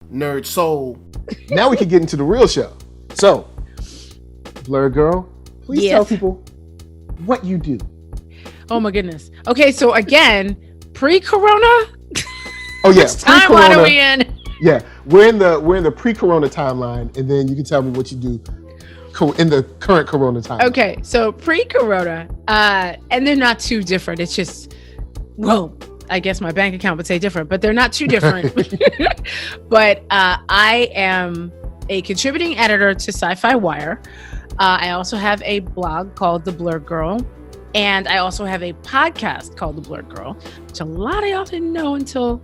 NERDSoul. Now we can get into the real show. So, Blerdgurl, please tell people what you do. Oh my goodness. Okay, so again, pre-corona? Oh yeah, which timeline are we in? Yeah, we're in the pre-corona timeline, and then you can tell me what you do in the current corona timeline. Okay, so pre-corona, and they're not too different. It's just, well, I guess my bank account would say different, but they're not too different. But I am a contributing editor to SyFy Wire. I also have a blog called The Blerdgurl, and I also have a podcast called The Blerdgurl, which a lot of y'all didn't know until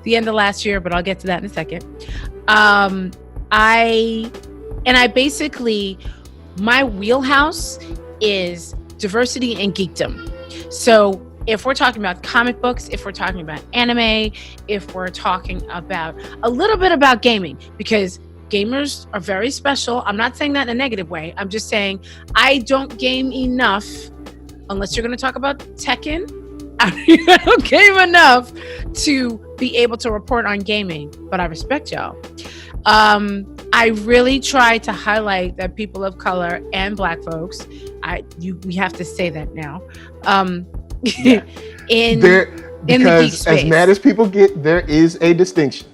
the end of last year, but I'll get to that in a second. I basically, my wheelhouse is diversity and geekdom. So if we're talking about comic books, if we're talking about anime, if we're talking about a little bit about gaming, because gamers are very special. I'm not saying that in a negative way. I'm just saying I don't game enough, unless you're going to talk about Tekken. I don't game enough to be able to report on gaming, but I respect y'all. I really try to highlight that people of color and Black folks, we have to say that now, in the geek space. As mad as people get, there is a distinction.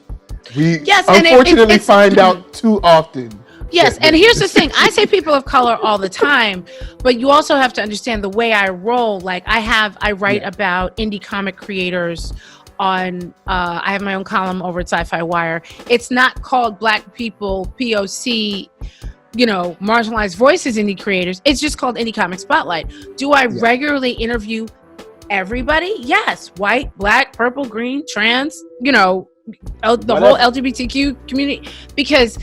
We yes, unfortunately find out too often. Yes, and here's the thing. I say people of color all the time, but you also have to understand the way I roll. Like I write about indie comic creators on, I have my own column over at SyFy Wire. It's not called Black People, POC, marginalized voices indie creators. It's just called Indie Comic Spotlight. Do I regularly interview everybody? Yes. White, Black, purple, green, trans, the whole LGBTQ community, because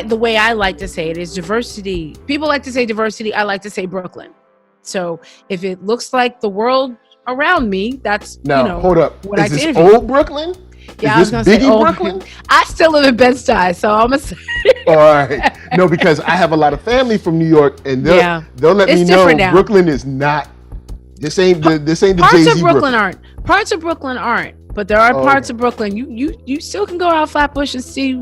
the way I like to say it is diversity. People like to say diversity. I like to say Brooklyn. So if it looks like the world around me, that's hold up. What is this old Brooklyn? Yeah, I was gonna say old Brooklyn. I still live in Bed-Stuy, so I'm gonna say. All right. No, because I have a lot of family from New York, and they'll let me know now. Brooklyn is not. This ain't the Parts of Brooklyn aren't. Parts of Brooklyn aren't. But there are parts of Brooklyn you still can go out Flatbush and see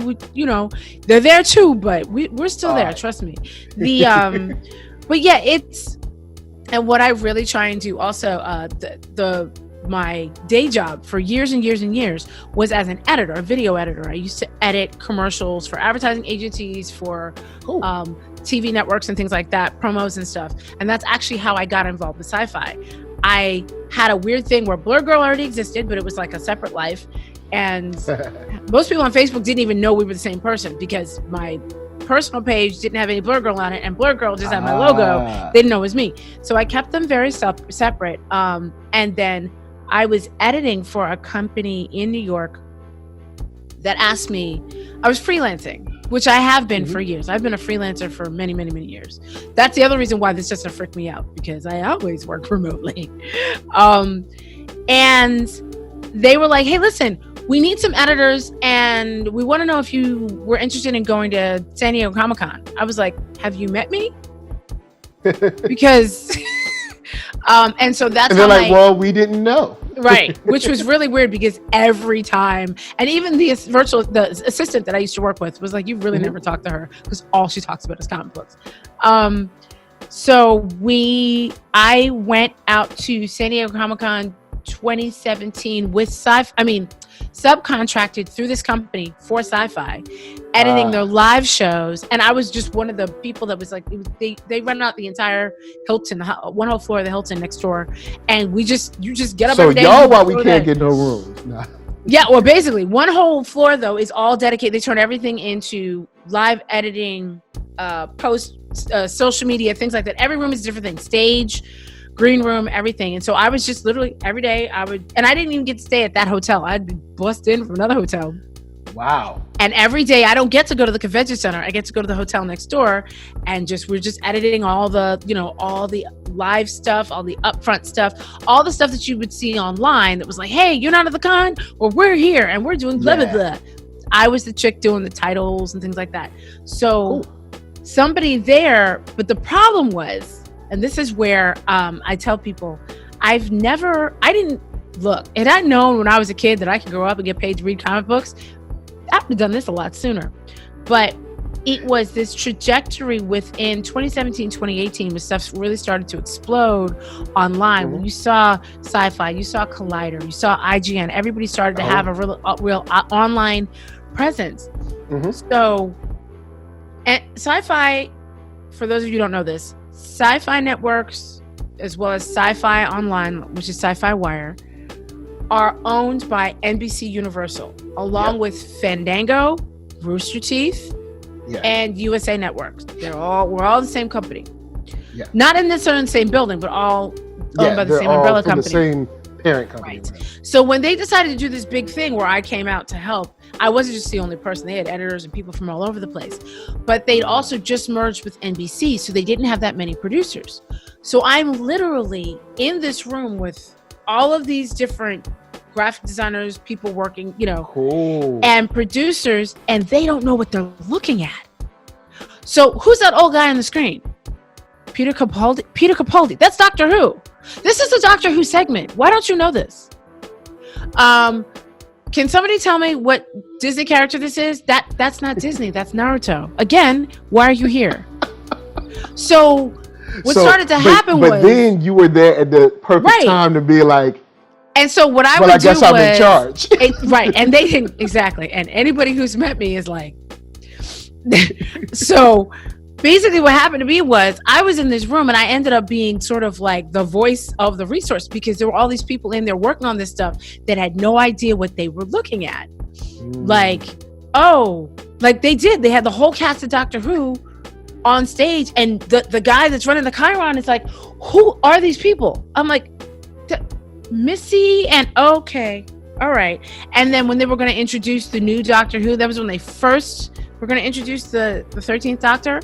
they're there too, but we're still there, trust me. But yeah, and what I really try and do also, my day job for years and years and years was as an editor, a video editor. I used to edit commercials for advertising agencies, for TV networks and things like that, promos and stuff. And that's actually how I got involved with SyFy. I had a weird thing where Blerdgurl already existed, but it was like a separate life. And most people on Facebook didn't even know we were the same person, because my personal page didn't have any Blerdgurl on it, and Blerdgurl just had my logo. They didn't know it was me. So I kept them very separate. And then I was editing for a company in New York that asked me, I was freelancing, which I have been for years. I've been a freelancer for many, many, many years. That's the other reason why this doesn't freak me out, because I always work remotely. And they were like, hey, listen, we need some editors, and we want to know if you were interested in going to San Diego Comic-Con. I was like, have you met me? Because, and so that's and they're like, well, we didn't know. Right, which was really weird, because every time, and even the assistant that I used to work with was like, you really never talk to her, because all she talks about is comic books. So I went out to San Diego Comic-Con 2017 with subcontracted through this company for SyFy, editing their live shows. And I was just one of the people that was like, they run out the entire Hilton, one whole floor of the Hilton next door. And you just get up every day. So y'all, while we can't get no rooms. Nah. Yeah, well, basically one whole floor though is all dedicated. They turn everything into live editing, post, social media, things like that. Every room is a different thing. Stage, green room, everything. And so I was just literally every day and I didn't even get to stay at that hotel. I'd be bussed in from another hotel. Wow. And every day I don't get to go to the convention center. I get to go to the hotel next door, and we're just editing all the live stuff, all the upfront stuff, all the stuff that you would see online that was like, hey, you're not at the con? Well, we're here and we're doing blah, blah, blah. I was the chick doing the titles and things like that. So somebody there, but the problem was, and this is where I tell people, I didn't look, had I known when I was a kid that I could grow up and get paid to read comic books, I would have done this a lot sooner. But it was this trajectory within 2017, 2018 when stuff really started to explode online. When you saw SyFy, you saw Collider, you saw IGN, everybody started to have a real online presence. So, and SyFy, for those of you who don't know this, SyFy Networks, as well as SyFy Online, which is SyFy Wire, are owned by NBC Universal, along with Fandango, Rooster Teeth, and USA Networks. We're all the same company. Not necessarily in the same building, but all owned by the same umbrella company. The same parent company. Right. So when they decided to do this big thing where I came out to help, I wasn't just the only person. They had editors and people from all over the place. But they'd also just merged with NBC, so they didn't have that many producers. So I'm literally in this room with all of these different graphic designers, people working, and producers, and they don't know what they're looking at. So who's that old guy on the screen? Peter Capaldi. That's Doctor Who. This is a Doctor Who segment. Why don't you know this? Can somebody tell me what Disney character this is? That's not Disney. That's Naruto. Again, why are you here? So what started to happen was... But then you were there at the perfect time to be like... And so what I would do was... I guess I'm in charge. Right. And they didn't... Exactly. And anybody who's met me is like... So basically what happened to me was I was in this room and I ended up being sort of like the voice of the resource because there were all these people in there working on this stuff that had no idea what they were looking at. Like they did. They had the whole cast of Doctor Who on stage and the guy that's running the Chiron is like, who are these people? I'm like, Missy and okay. All right. And then when they were going to introduce the new Doctor Who, that was when they first were going to introduce the 13th Doctor.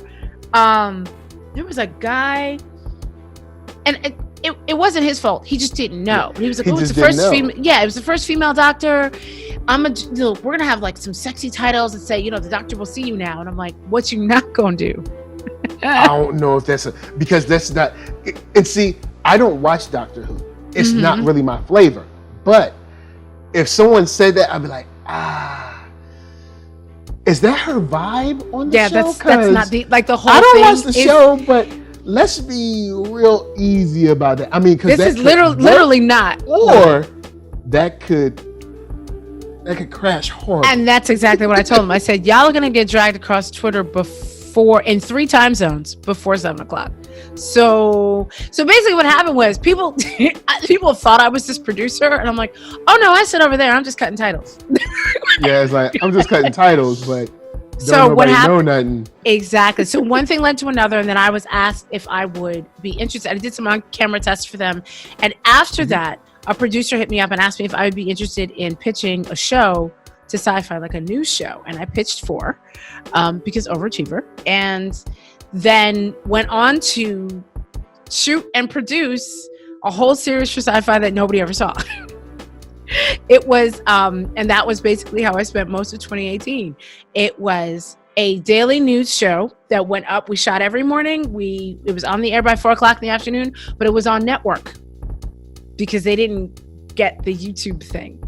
There was a guy, and it wasn't his fault. He just didn't know. He was like, it's the first female. Yeah, it was the first female Doctor. We're going to have like some sexy titles that say, the Doctor will see you now. And I'm like, what you not going to do? I don't know if because that's not, and see, I don't watch Doctor Who. It's not really my flavor. But if someone said that, I'd be like, is that her vibe on the show? Yeah, that's not the whole thing. I don't watch the show, but let's be real easy about that. I mean, because this is literally not. Or that could crash horribly. And that's exactly what I told them. I said, y'all are going to get dragged across Twitter in 3 time zones before 7:00. So basically what happened was people thought I was this producer and I'm like, oh no, I sit over there. I'm just cutting titles. Yeah, it's like, I'm just cutting titles, but don't nobody know nothing. Exactly. So one thing led to another. And then I was asked if I would be interested. I did some on-camera tests for them. And after that, a producer hit me up and asked me if I would be interested in pitching a show to SyFy, like a news show. And I pitched 4 because overachiever. And then went on to shoot and produce a whole series for SyFy that nobody ever saw. It was, and that was basically how I spent most of 2018. It was a daily news show that went up. We shot every morning. It was on the air by 4:00 in the afternoon, but it was on network because they didn't get the YouTube thing.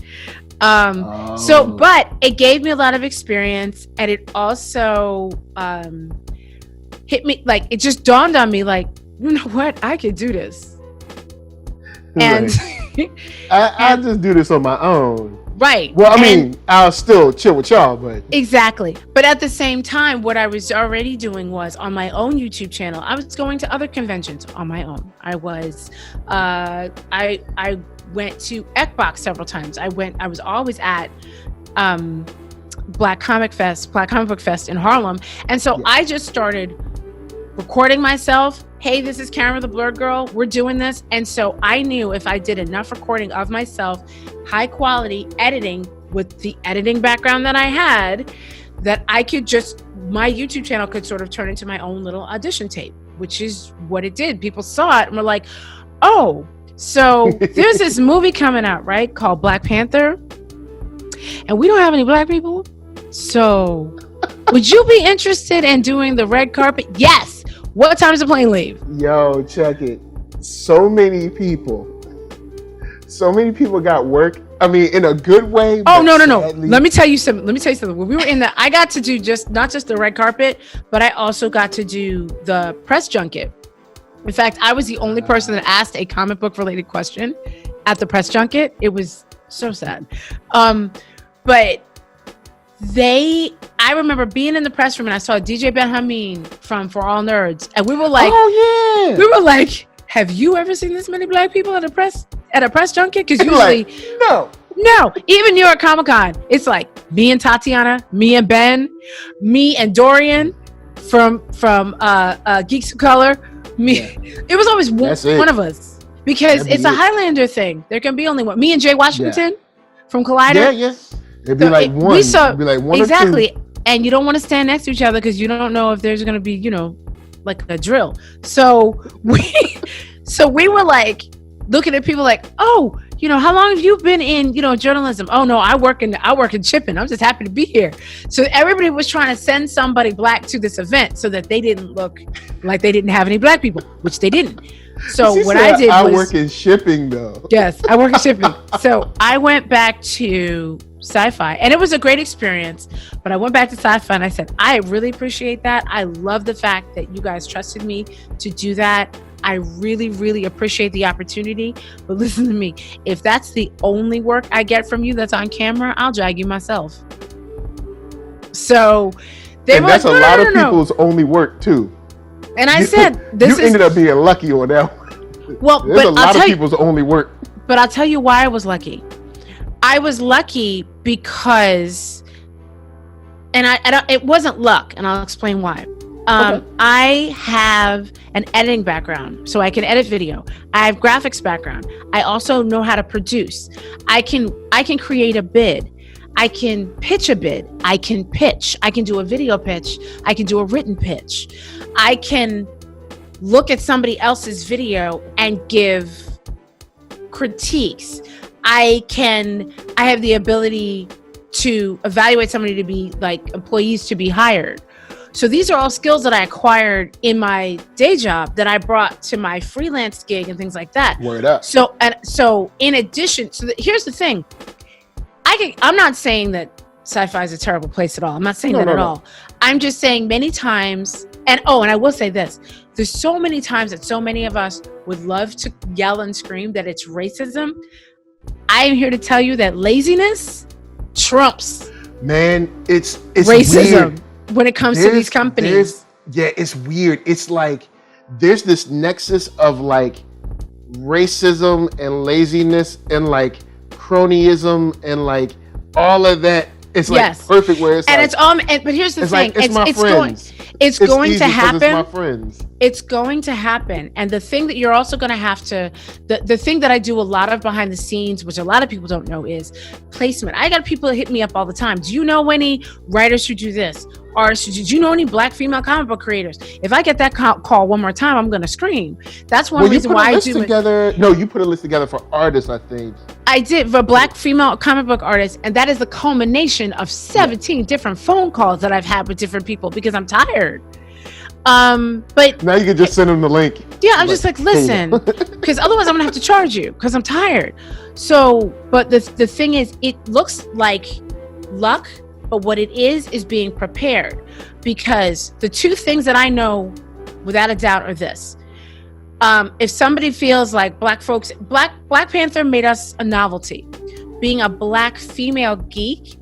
But it gave me a lot of experience, and it also hit me, like, it just dawned on me, like, you know what, I could do this. And I'll just do this on my own. Right. Well, I mean, I'll still chill with y'all, but exactly. But at the same time, what I was already doing was on my own YouTube channel, I was going to other conventions on my own. I was I went to Ekbox several times. I was always at Black Comic Book Fest in Harlem. And so I just started recording myself. Hey, this is Karama the Blerd Girl. We're doing this. And so I knew if I did enough recording of myself, high quality editing with the editing background that I had, that I could my YouTube channel could sort of turn into my own little audition tape, which is what it did. People saw it and were like, oh, so there's this movie coming out, right, called Black Panther. And we don't have any black people. So would you be interested in doing the red carpet? Yes. What time does the plane leave? Yo, check it. So many people got work I mean, in a good way. Oh, no. Let me tell you something. When we were in I got to do not just the red carpet, but I also got to do the press junket. In fact, I was the only person that asked a comic book related question at the press junket. It was so sad. But I remember being in the press room and I saw DJ Ben Hameen from For All Nerds. And we were like, oh yeah. We were like, have you ever seen this many black people at a press junket? Because usually, no. Even New York Comic Con, it's like me and Tatiana, me and Ben, me and Dorian from Geeks of Color. Me, it was always one of us because it's a Highlander thing. There can be only one. Me and Jay Washington from Collider. Yeah. It'd be like one. It'd be like one exactly. Or two. And you don't want to stand next to each other because you don't know if there's going to be, like a drill. So we were like looking at people like, oh, how long have you been in, journalism? Oh no, I work in shipping. I'm just happy to be here. So everybody was trying to send somebody black to this event so that they didn't look like they didn't have any black people, which they didn't. So what I did was I work in shipping though. Yes, I work in shipping. So I went back to SyFy and it was a great experience, but I went back to SyFy and I said, I really appreciate that. I love the fact that you guys trusted me to do that. I really, really appreciate the opportunity. But listen to me, if that's the only work I get from you that's on camera, I'll drag you myself. So that's a lot of people's only work too. And I said, you ended up being lucky on that one. Well, there's a lot of people's only work. But I'll tell you why I was lucky. I was lucky because, and it wasn't luck, and I'll explain why. Okay. I have an editing background, so I can edit video. I have graphics background. I also know how to produce. I can create a bid. I can pitch a bid. I can pitch. I can do a video pitch. I can do a written pitch. I can look at somebody else's video and give critiques. I have the ability to evaluate somebody to be like employees to be hired. So these are all skills that I acquired in my day job that I brought to my freelance gig and things like that. Word up. So in addition, here's the thing. I'm not saying that SyFy is a terrible place at all. I'm not saying that at all. I'm just saying many times, and I will say this. There's so many times that so many of us would love to yell and scream that it's racism. I am here to tell you that laziness trumps. Man, it's racism. Weird. When it comes to these companies. It's weird. It's like there's this nexus of like racism and laziness and like cronyism and like all of that. It's like perfect where it's and like, it's but here's the thing. Like, it's my friends. It's going to happen. It's my friends. It's going to happen. And the thing that you're also going to have to, the thing that I do a lot of behind the scenes, which a lot of people don't know, is placement. I got people that hit me up all the time. Do you know any writers who do this? Artists, did you know any black female comic book creators? If I get that call one more time, I'm going to scream. That's one reason why I do it. No, you put a list together for artists, I think. I did for black female comic book artists. And that is the culmination of 17 different phone calls that I've had with different people because I'm tired. But now you can just send them the link. Yeah, I'm just like, listen, because otherwise I'm gonna have to charge you because I'm tired. So, but the thing is, it looks like luck, but what it is being prepared. Because the two things that I know without a doubt are this: if somebody feels like Black Panther made us a novelty, being a black female geek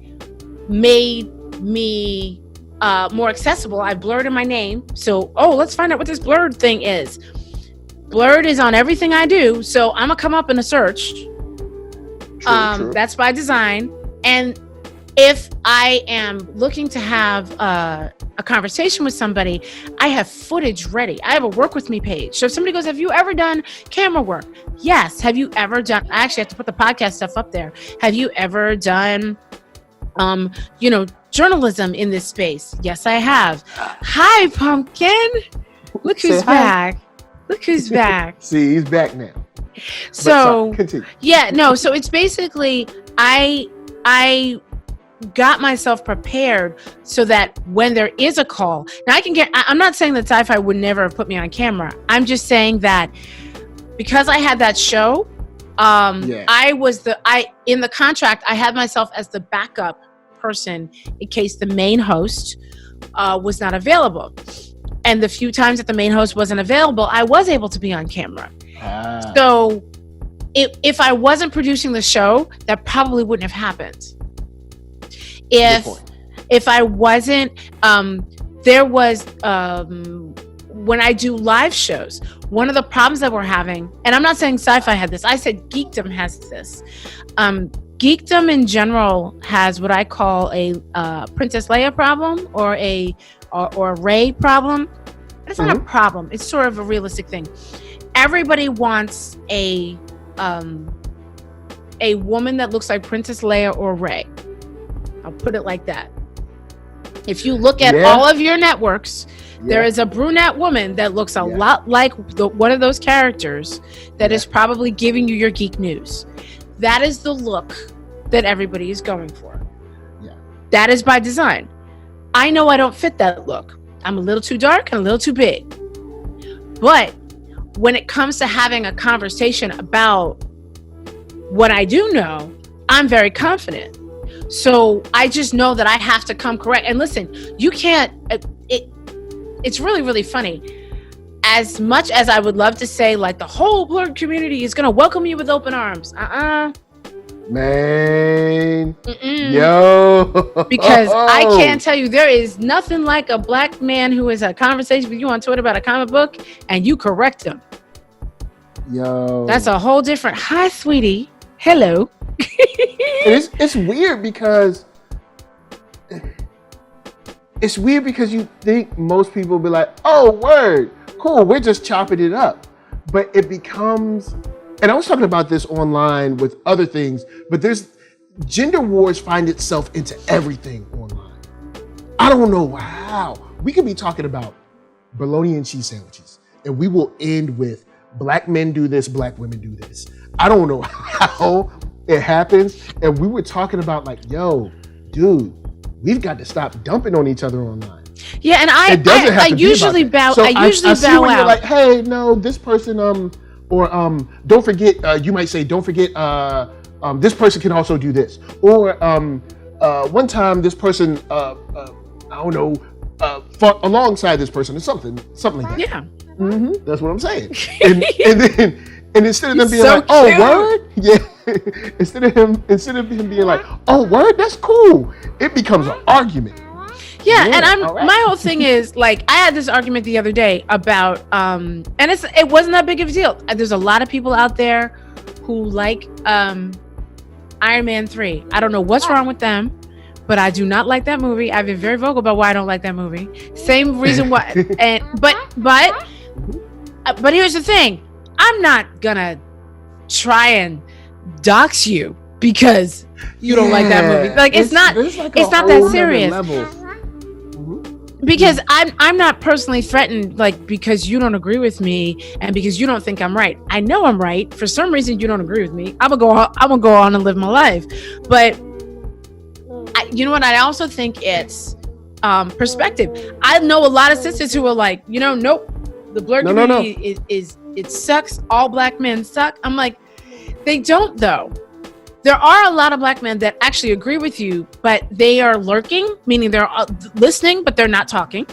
made me more accessible. I blurred in my name. So, let's find out what this Blerd thing is. Blerd is on everything I do. So I'm gonna come up in a search. True. That's by design. And if I am looking to have a conversation with somebody, I have footage ready. I have a work with me page. So if somebody goes, have you ever done camera work? Yes. Have you ever done, I actually have to put the podcast stuff up there. Have you ever done, journalism in this space? Yes, I have. Hi, Pumpkin. Look who's back. Look who's back. See, he's back now. So, continue. So it's basically, I got myself prepared so that when there is a call, now I'm not saying that SyFy would never have put me on camera. I'm just saying that because I had that show, In the contract, I had myself as the backup person in case the main host was not available. And the few times that the main host wasn't available, I was able to be on camera. So if I wasn't producing the show, that probably wouldn't have happened. If I wasn't, there was, when I do live shows, one of the problems that we're having, and I'm not saying SyFy had this, I said geekdom has this. Geekdom in general has what I call a Princess Leia problem or a Rey problem. It's not a problem. It's sort of a realistic thing. Everybody wants a woman that looks like Princess Leia or Rey. I'll put it like that. If you look at all of your networks, there is a brunette woman that looks a lot like one of those characters that is probably giving you your geek news. That is the look that everybody is going for. Yeah. That is by design. I know I don't fit that look. I'm a little too dark and a little too big. But when it comes to having a conversation about what I do know, I'm very confident. So I just know that I have to come correct. And listen, you can't, it's really, really funny. As much as I would love to say, like, the whole Blerd community is going to welcome you with open arms. Man. Yo. Because I can't tell you, there is nothing like a black man who has a conversation with you on Twitter about a comic book and you correct him. Yo. That's a whole different, hi, sweetie. Hello. It's weird because you think most people be like, oh, word, cool, we're just chopping it up. But it becomes, and I was talking about this online with other things, but gender wars find itself into everything online. I don't know how. We could be talking about bologna and cheese sandwiches, and we will end with black men do this, black women do this. I don't know how it happens. And we were talking about like, yo, dude, we've got to stop dumping on each other online. Yeah, and I usually bow. So I usually bow out. You're like, hey, no, this person, don't forget. You might say, don't forget. This person can also do this. Or one time, this person, I don't know, fought alongside this person or something like that. Yeah, that's what I'm saying. And instead of them being like, oh, word, yeah. instead of him being like, oh, word, that's cool. It becomes an argument. Yeah, and my whole thing is, like, I had this argument the other day about, and it wasn't that big of a deal. There's a lot of people out there who like Iron Man 3. I don't know what's wrong with them, but I do not like that movie. I've been very vocal about why I don't like that movie. Same reason why. But here's the thing. I'm not gonna try and dox you because you don't like that movie. Like, it's not that serious. Because I'm not personally threatened, like, because you don't agree with me and because you don't think I'm right. I know I'm right. For some reason, you don't agree with me. I'm gonna go on and live my life. But you know what? I also think it's perspective. I know a lot of sisters who are like, nope, the Blerd community is it sucks. All black men suck. I'm like, they don't though. There are a lot of black men that actually agree with you, but they are lurking, meaning they're listening, but they're not talking,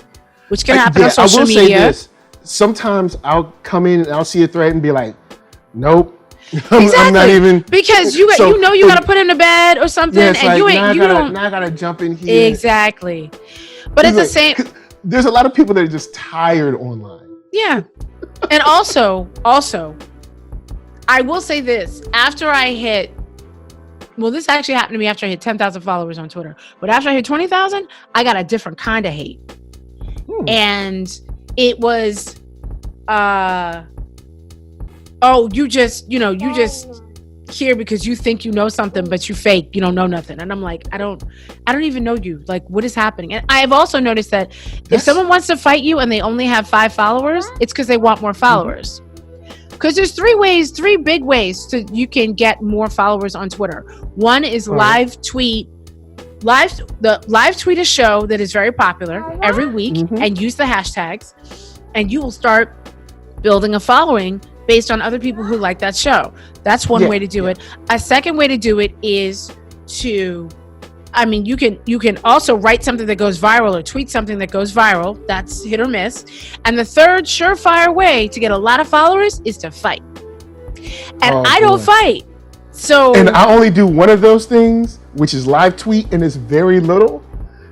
which can happen on social media. I will say this. Sometimes I'll come in and I'll see a thread and be like, nope. I'm not even. Because you got to put in a bed or something, and like, now I got to jump in here. Exactly. But it's the same. There's a lot of people that are just tired online. Yeah. And also, I will say this. After I hit, this actually happened to me after I hit 10,000 followers on Twitter. But after I hit 20,000, I got a different kind of hate. And it was, you just here because you think you know something, but you fake, you don't know nothing. And I'm like, I don't even know you. Like, what is happening? And I have also noticed that if someone wants to fight you and they only have 5 followers, it's because they want more followers. Because there's 3 big ways you can get more followers on Twitter. One is live tweet a show that is very popular every week and use the hashtags, and you will start building a following based on other people who like that show. That's one way to do it. A second way to do it is to, I mean, you can also write something that goes viral or tweet something that goes viral. That's hit or miss. And the third surefire way to get a lot of followers is to fight. And I don't fight. So, and I only do one of those things, which is live tweet, and it's very little.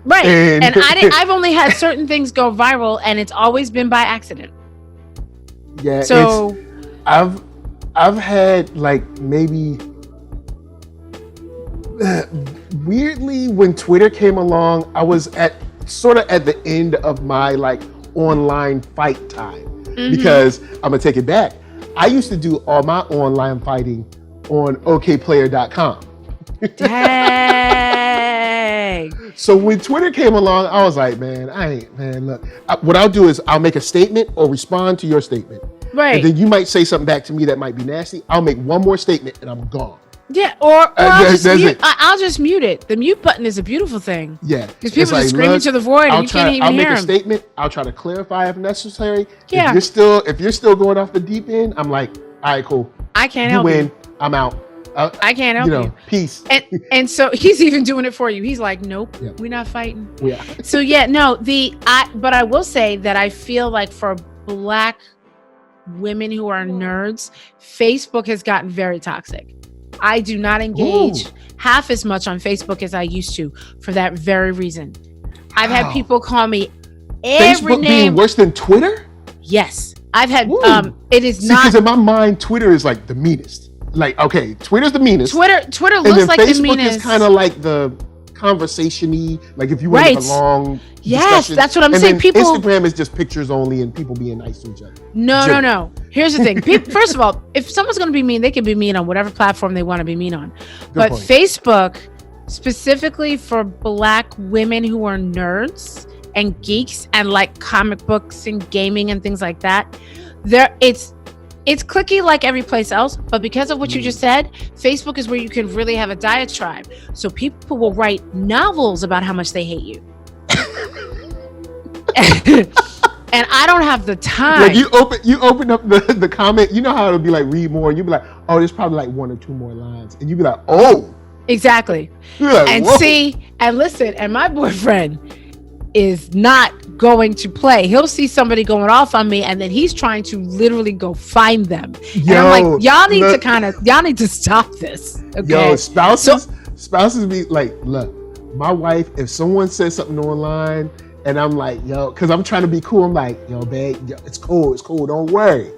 Right. And I've only had certain things go viral, and it's always been by accident. Yeah. So I've had like maybe weirdly when Twitter came along, I was at the end of my like online fight time, because I'm gonna take it back. I used to do all my online fighting on okplayer.com. Dang. So when Twitter came along, I was like, look, what I'll do is I'll make a statement or respond to your statement. Right. And then you might say something back to me that might be nasty. I'll make one more statement and I'm gone. Yeah, or I'll just mute it. The mute button is a beautiful thing. Yeah. Because people are screaming to the void and you can't even hear them. I'll make a statement. I'll try to clarify if necessary. Yeah. If you're still going off the deep end, I'm like, all right, cool. I can't help you. You win. I'm out. I can't help you. Peace. And so he's even doing it for you. He's like, nope, we're not fighting. Yeah. So yeah, no, but I will say that I feel like for Black women who are nerds, Facebook has gotten very toxic. I do not engage half as much on Facebook as I used to for that very reason. I've had people call me every Facebook name. being worse than Twitter? Yes. I've had, it is not. Because in my mind, Twitter is like the meanest. Like, okay, Twitter's the meanest. Twitter looks like Facebook the meanest. Facebook is kind of like the conversation-y, like if you want to have a long discussion. That's what I'm saying. People, Instagram is just pictures only and people being nice to each other. No. Here's the thing. First of all, if someone's going to be mean, they can be mean on whatever platform they want to be mean on. But Facebook, specifically for Black women who are nerds and geeks and like comic books and gaming and things like that, it's cliquey like every place else, but because of what you just said, Facebook is where you can really have a diatribe. So people will write novels about how much they hate you. And I don't have the time. Like you open up the comment, you know how it'll be like read more, and you'll be like, oh, there's probably like one or two more lines. And you'll be like, oh. Exactly. Like, and whoa. See, and listen, and my boyfriend is not going to play. He'll see somebody going off on me and then he's trying to literally go find them. And I'm like, y'all need to stop this. Okay. Yo, spouses be like, look, my wife, if someone says something online and I'm like, yo, because I'm trying to be cool, I'm like, yo, babe, it's cool, don't worry.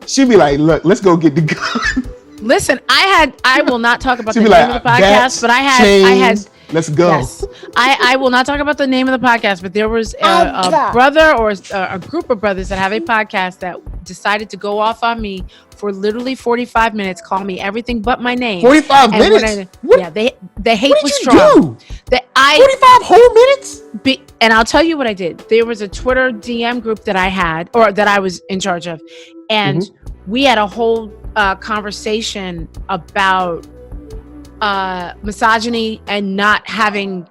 She'd be like, look, let's go get the gun. Listen, I will not talk about the name of the podcast, but I had let's go. Yes. I will not talk about the name of the podcast, but there was a brother or a group of brothers that have a podcast that decided to go off on me for literally 45 minutes, call me everything but my name. 45 minutes? Yeah, the hate was strong. 45 whole minutes? And I'll tell you what I did. There was a Twitter DM group that I had, or that I was in charge of, and we had a whole conversation about misogyny and not having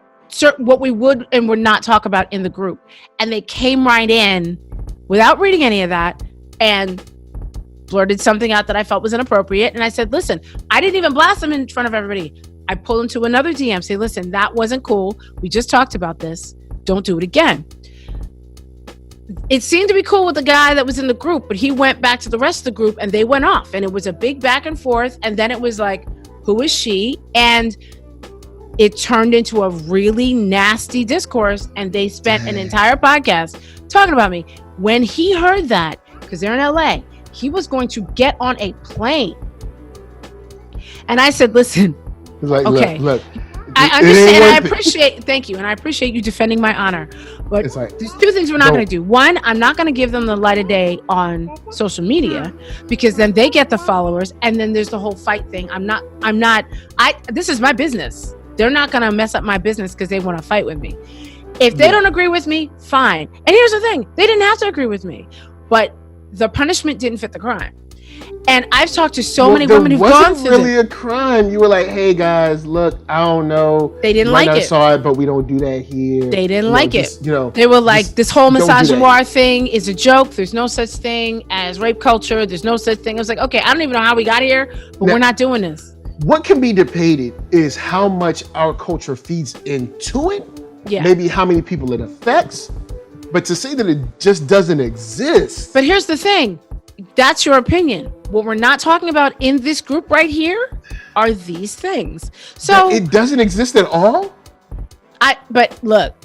what we would and would not talk about in the group. And they came right in without reading any of that and blurted something out that I felt was inappropriate. And I said, listen, I didn't even blast them in front of everybody. I pull into another DM, say, listen, that wasn't cool. We just talked about this. Don't do it again. It seemed to be cool with the guy that was in the group, but he went back to the rest of the group and they went off. And it was a big back and forth. And then it was like, who is she? And it turned into a really nasty discourse. And they spent an entire podcast talking about me. When he heard that, because they're in LA, he was going to get on a plane. And I said, listen, like, okay. Look. I understand, and I appreciate, thank you, and I appreciate you defending my honor. But there's two things we're not going to do. One, I'm not going to give them the light of day on social media, because then they get the followers, and then there's the whole fight thing. This is my business. They're not going to mess up my business because they want to fight with me. If they don't agree with me, fine. And here's the thing, they didn't have to agree with me, but the punishment didn't fit the crime. And I've talked to so many women who've gone through really a crime. You were like, hey guys, look, I don't know. They didn't like it. Saw it, but we don't do that here. They didn't like it. You know, they were like, this whole misogynoir thing is a joke. There's no such thing as rape culture. There's no such thing. I was like, okay, I don't even know how we got here, but we're not doing this. What can be debated is how much our culture feeds into it. Yeah. Maybe how many people it affects. But to say that it just doesn't exist. But here's the thing. That's your opinion. What we're not talking about in this group right here are these things. So it doesn't exist at all? But look,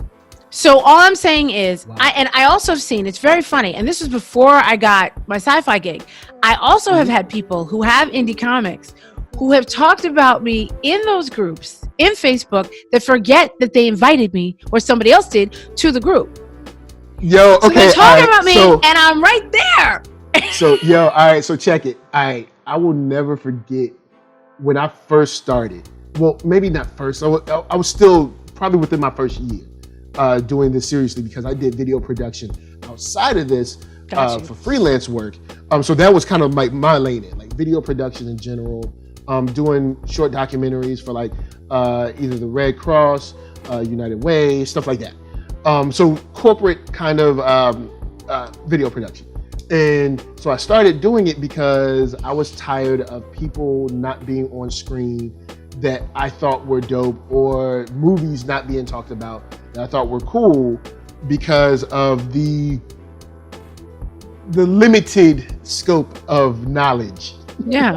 so all I'm saying is, I also have seen, it's very funny, and this was before I got my sci-fi gig. I also have had people who have indie comics who have talked about me in those groups, in Facebook, that forget that they invited me, or somebody else did, to the group. Yo, okay. So they're talking about me, and I'm right there. So, all right, so check it. I will never forget when I first started. Well, maybe not first. I was still probably within my first year doing this seriously, because I did video production outside of this for freelance work. So that was kind of like my lane in, like video production in general, doing short documentaries for like either the Red Cross, United Way, stuff like that. So corporate kind of video production. And so I started doing it because I was tired of people not being on screen that I thought were dope, or movies not being talked about that I thought were cool, because of the limited scope of knowledge. Yeah.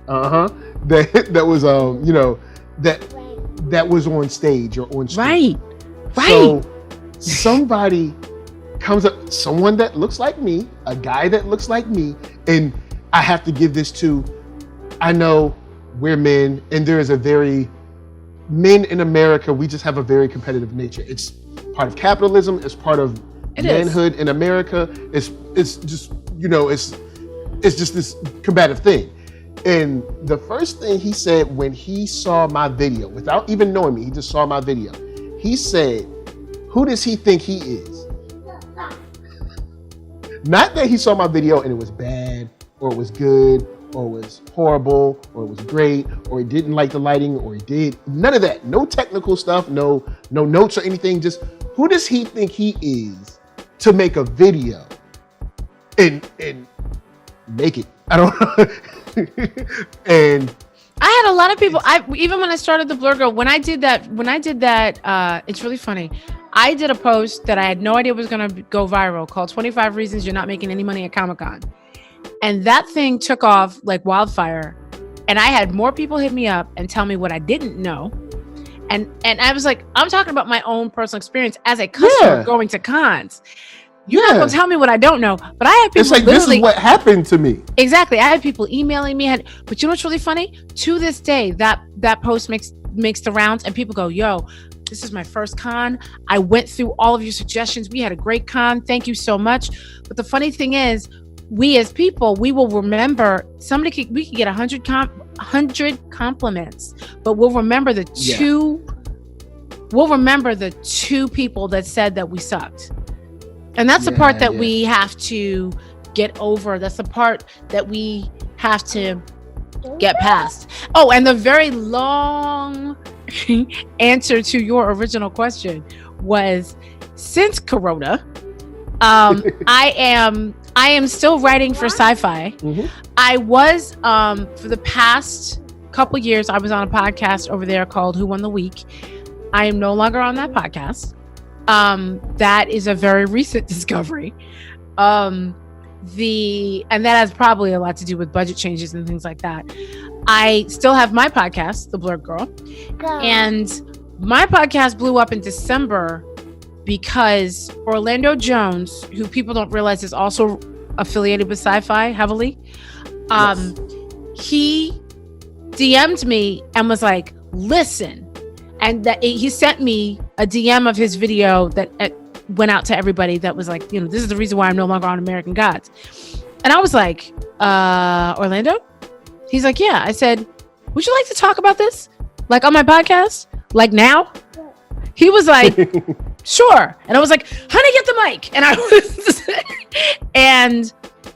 That was you know, that was on stage or on screen. Right. So somebody comes up, someone that looks like me, a guy that looks like me, and I have to give this to, I know we're men, and there is men in America, we just have a very competitive nature. It's part of capitalism, it's part of manhood in America. It's just, you know, it's just this combative thing. And the first thing he said when he saw my video, without even knowing me, he just saw my video, he said, who does he think he is? Not that he saw my video and it was bad, or it was good, or it was horrible, or it was great, or he didn't like the lighting, or he did. None of that. No technical stuff, no notes or anything. Just who does he think he is to make a video and make it? I don't know. And I had a lot of people. Even when I started the Blerdgurl, when I did that, it's really funny. I did a post that I had no idea was going to go viral, called 25 Reasons You're Not Making Any Money at Comic-Con. And that thing took off like wildfire. And I had more people hit me up and tell me what I didn't know. And I was like, I'm talking about my own personal experience as a customer going to cons. You're not going to tell me what I don't know. But I had people, it's like, this is what happened to me. Exactly. I had people emailing me. But you know what's really funny? To this day, that post makes the rounds, and people go, yo, this is my first con. I went through all of your suggestions. We had a great con. Thank you so much. But the funny thing is, we as people, we will remember, we could get 100 compliments, but we'll remember the two people that said that we sucked. And that's the part that we have to get over. That's the part that we have to get past. Oh, and the very long answer to your original question was, since Corona, I am still writing for SyFy. Mm-hmm. I was, for the past couple years, I was on a podcast over there called Who Won the Week. I am no longer on that podcast. That is a very recent discovery. And that has probably a lot to do with budget changes and things like that. I still have my podcast, The Blerdgurl, and my podcast blew up in December because Orlando Jones, who people don't realize is also affiliated with SyFy heavily, he DM'd me and was like, listen, and that he sent me a DM of his video that went out to everybody that was like, you know, this is the reason why I'm no longer on American Gods. And I was like, Orlando? He's like, yeah. I said, would you like to talk about this? Like on my podcast? Like now? He was like, sure. And I was like, honey, get the mic. And I was, and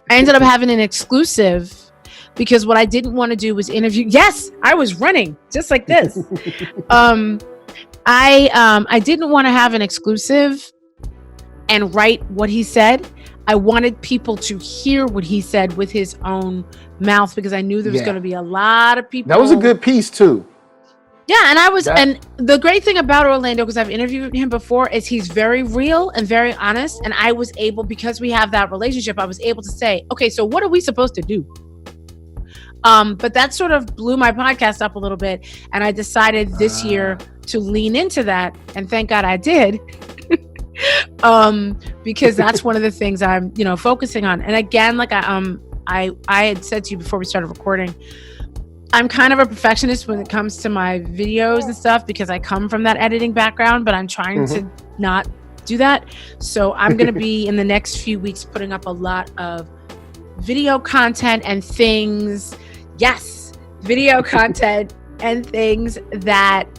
I ended up having an exclusive because what I didn't want to do was interview. Yes, I was running just like this. I didn't want to have an exclusive and write what he said. I wanted people to hear what he said with his own mouth because I knew there was going to be a lot of people. That was a good piece too. Yeah, and the great thing about Orlando, because I've interviewed him before, is he's very real and very honest. And I was able, because we have that relationship, I was able to say, okay, so what are we supposed to do? But that sort of blew my podcast up a little bit. And I decided this year to lean into that. And thank God I did. Because that's one of the things I'm, focusing on. And again, like I had said to you before we started recording, I'm kind of a perfectionist when it comes to my videos and stuff because I come from that editing background, but I'm trying to not do that. So I'm going to be in the next few weeks putting up a lot of video content and things. Yes, video content and things that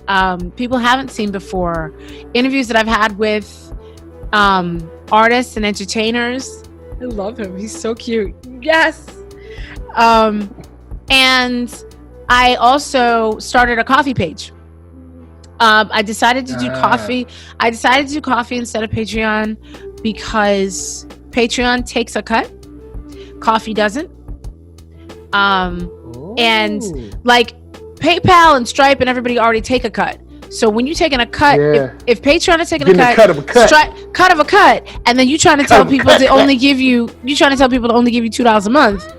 people haven't seen before. Interviews that I've had with artists and entertainers. I love him. He's so cute. Yes. And I also started a coffee page. I decided to do coffee. I decided to do coffee instead of Patreon because Patreon takes a cut. Coffee doesn't. And like PayPal and Stripe and everybody already take a cut. So when you're taking a cut, if Patreon is taking a cut of a cut, and then you trying to tell people to only give you $2 a month,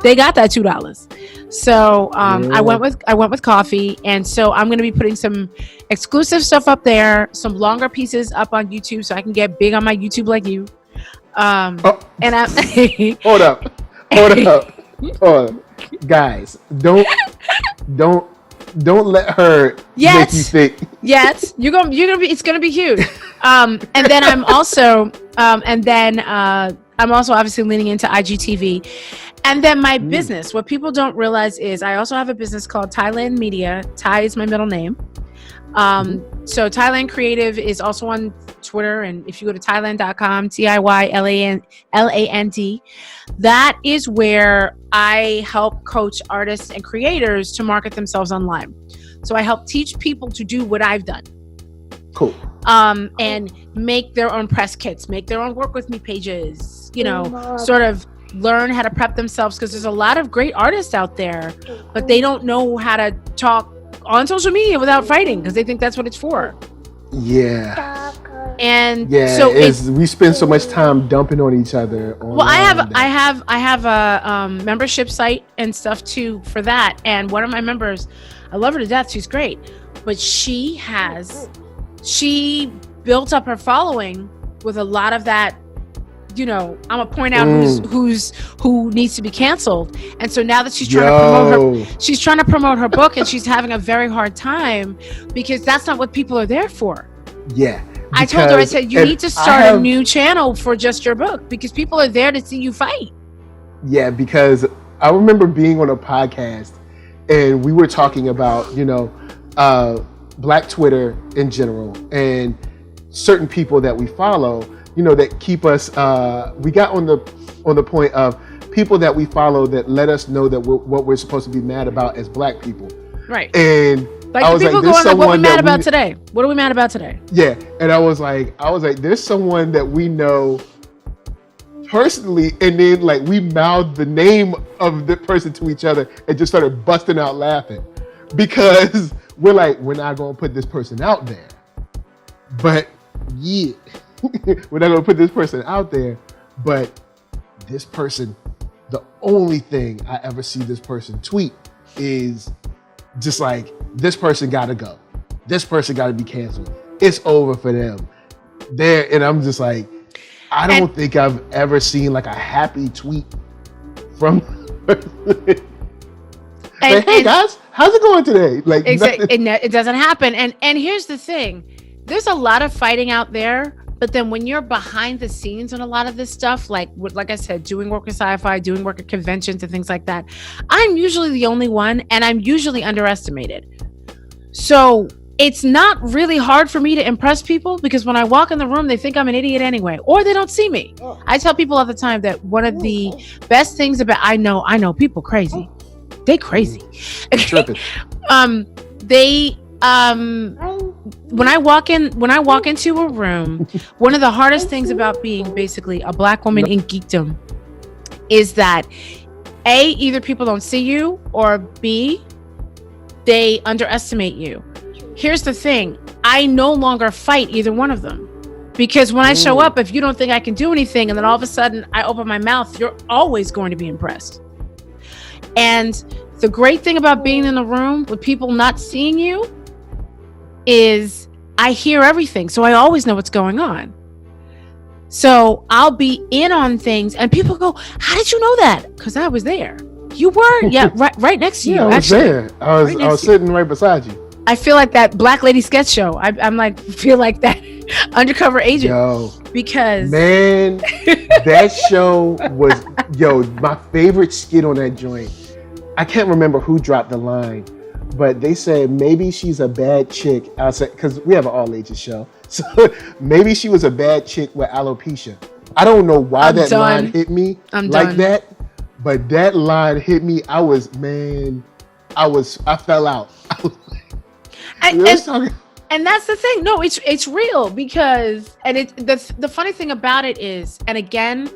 they got that $2. So I went with coffee, and so I'm going to be putting some exclusive stuff up there, some longer pieces up on YouTube, so I can get big on my YouTube like you. And I hold up, guys, don't let her make you think. Yes, you're gonna be. It's gonna be huge. And then I'm also obviously leaning into IGTV. And then my business, what people don't realize is I also have a business called Tiyland Media. Ty is my middle name. So Tiyland Creative is also on Twitter. And if you go to tiyland.com, TIYLAND, that is where I help coach artists and creators to market themselves online. So I help teach people to do what I've done. Cool. And make their own press kits, make their own work with me pages, sort of learn how to prep themselves, because there's a lot of great artists out there, but they don't know how to talk on social media without fighting because they think that's what it's for. Yeah. And so we spend so much time dumping on each other. Well, I have a membership site and stuff too for that. And one of my members, I love her to death. She's great, but she built up her following with a lot of that. I'm gonna point out who needs to be canceled, and so now that she's trying to promote her book, and she's having a very hard time because that's not what people are there for. Yeah, I told her, I said, you need to start a new channel for just your book because people are there to see you fight. Yeah, because I remember being on a podcast and we were talking about Black Twitter in general and certain people that we follow. That keep us, we got on the point of people that we follow that let us know that what we're supposed to be mad about as Black people. Right. And like I was people going like, what are we mad about today? What are we mad about today? Yeah. And I was like, there's someone that we know personally, and then like we mouthed the name of the person to each other and just started busting out laughing because we're like, we're not going to put this person out there. But yeah. We're not going to put this person out there, but this person, the only thing I ever see this person tweet is just like, this person got to go. This person got to be canceled. It's over for them. And I'm just like, I don't think I've ever seen like a happy tweet from hey guys, how's it going today? Like it doesn't happen. And here's the thing. There's a lot of fighting out there. But then when you're behind the scenes on a lot of this stuff, like I said, doing work with sci-fi, doing work at conventions and things like that, I'm usually the only one and I'm usually underestimated. So it's not really hard for me to impress people because when I walk in the room, they think I'm an idiot anyway, or they don't see me. I tell people all the time that one of the best things about, I know people crazy. They crazy. Tripping. When I walk into a room, one of the hardest things about being basically a Black woman in geekdom is that A, either people don't see you, or B, they underestimate you. Here's the thing. I no longer fight either one of them. Because when I show up, if you don't think I can do anything, and then all of a sudden I open my mouth, you're always going to be impressed. And the great thing about being in a room with people not seeing you is I hear everything. So I always know what's going on. So I'll be in on things and people go, how did you know that? Because I was there. You were? Yeah, right next to you. Yeah, I was there. I was sitting right beside you. I feel like that Black Lady sketch show. I'm like, feel like that undercover agent. Yo, because man, that show was, my favorite skit on that joint. I can't remember who dropped the line, but they said maybe she's a bad chick outside, because we have an all ages show. So maybe she was a bad chick with alopecia. I don't know why line hit me that, but that line hit me. I fell out. And that's the thing. No, it's real because, and the funny thing about it is, and again,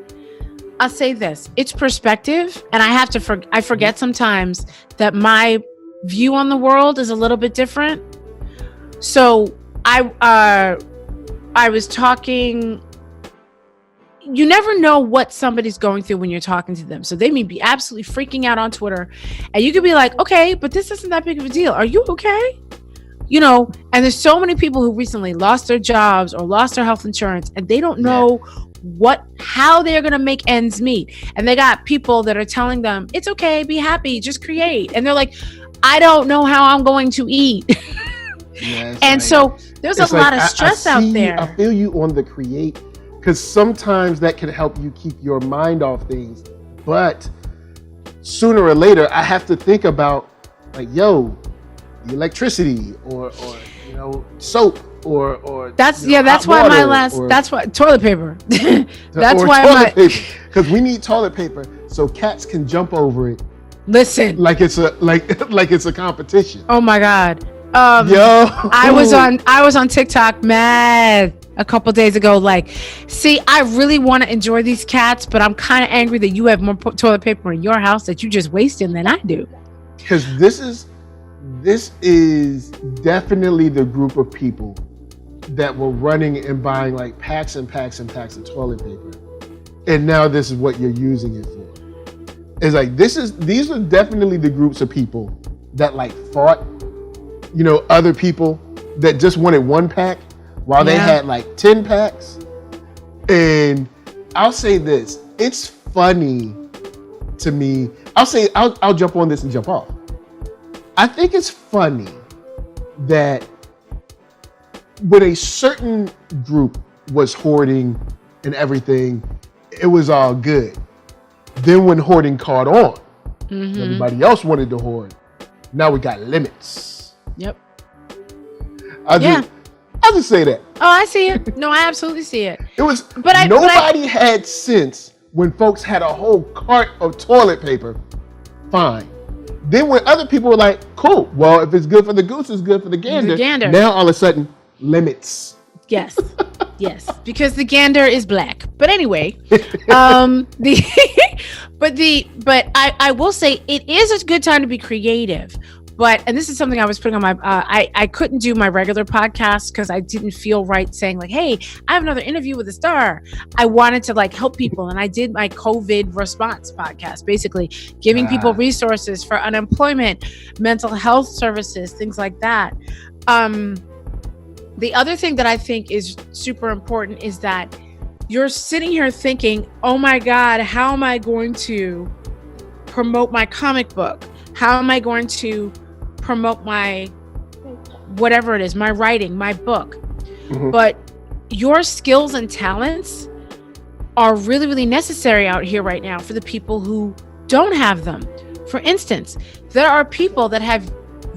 I'll say this, it's perspective. And I forget sometimes that my view on the world is a little bit different. So I was talking, you never know what somebody's going through when you're talking to them. So they may be absolutely freaking out on Twitter and you could be like, okay, but this isn't that big of a deal. Are you okay? And there's so many people who recently lost their jobs or lost their health insurance and they don't know how they're going to make ends meet. And they got people that are telling them, it's okay, be happy, just create. And they're like, I don't know how I'm going to eat. Yeah, and so there's a lot of stress out there. I feel you on the create, because sometimes that can help you keep your mind off things. But sooner or later, I have to think about the electricity or soap or that's why toilet paper. That's why toilet paper, because we need toilet paper so cats can jump over it. Listen, like it's a competition. Oh my God. I was on TikTok mad a couple days ago. See, I really want to enjoy these cats, but I'm kind of angry that you have more toilet paper in your house that you just wasting than I do. Because this is definitely the group of people that were running and buying packs and packs and packs of toilet paper, and now this is what you're using it for. It's these are definitely the groups of people that fought other people that just wanted one pack while they had 10 packs. And I'll say this, it's funny to me. I'll jump on this and jump off. I think it's funny that when a certain group was hoarding and everything, it was all good. Then when hoarding caught on, everybody else wanted to hoard. Now we got limits. Yep. I'll just say that. Oh, I see it. No, I absolutely see it. Nobody had sense when folks had a whole cart of toilet paper. Fine. Then when other people were like, cool, well, if it's good for the goose, it's good for the gander. Now all of a sudden, limits. Yes. Yes. Because the gander is black. But anyway, I will say it is a good time to be creative. And this is something I was putting on my, I couldn't do my regular podcast because I didn't feel right saying hey, I have another interview with a star. I wanted to help people. And I did my COVID response podcast, basically giving people resources for unemployment, mental health services, things like that. The other thing that I think is super important is that you're sitting here thinking, oh my God, how am I going to promote my comic book? How am I going to promote my whatever it is, my writing, my book? But your skills and talents are really, really necessary out here right now for the people who don't have them. For instance, there are people that have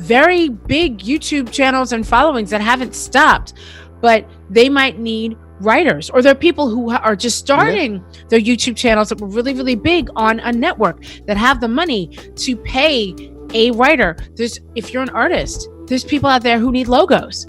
very big YouTube channels and followings that haven't stopped, but they might need writers, or there are people who are just starting their YouTube channels that were really, really big on a network that have the money to pay a writer. If you're an artist, there's people out there who need logos.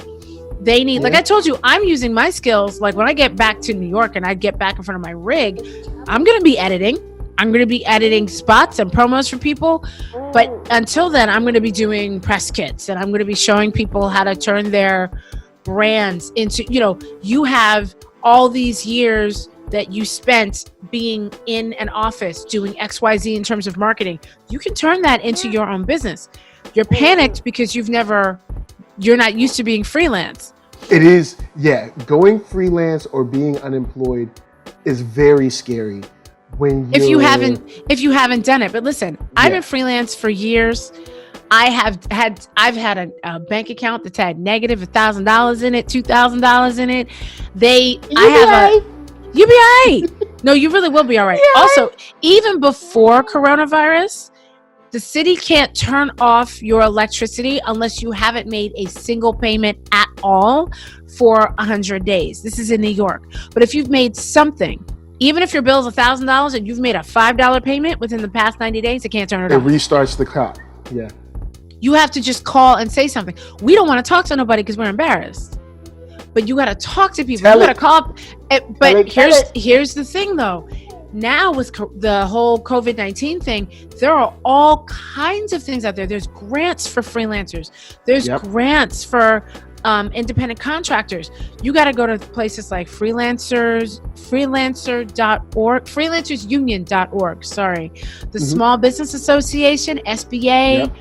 They need, like I told you, I'm using my skills. Like when I get back to New York and I get back in front of my rig, I'm going to be editing. I'm going to be editing spots and promos for people. But until then, I'm going to be doing press kits, and I'm going to be showing people how to turn their brands into, you have all these years that you spent being in an office doing XYZ in terms of marketing. You can turn that into your own business. You're panicked because you're not used to being freelance. It is, going freelance or being unemployed is very scary if you haven't done it. But listen, I've been freelance for years. I've had a bank account that's had negative $1,000 in it, $2,000 in it. You'll be all right. No, you really will be all right. Also, even before coronavirus, the city can't turn off your electricity unless you haven't made a single payment at all for 100 days. This is in New York. But if you've made something, even if your bill is $1,000 and you've made a $5 payment within the past 90 days, it can't turn it off. It restarts the clock. Yeah. You have to just call and say something. We don't want to talk to nobody because we're embarrassed. But you got to talk to people. You got to call. But here's the thing, though. Now with the whole COVID-19 thing, there are all kinds of things out there. There's grants for freelancers. There's grants for independent contractors. You got to go to places like freelancersunion.org, sorry. The Small Business Association, SBA.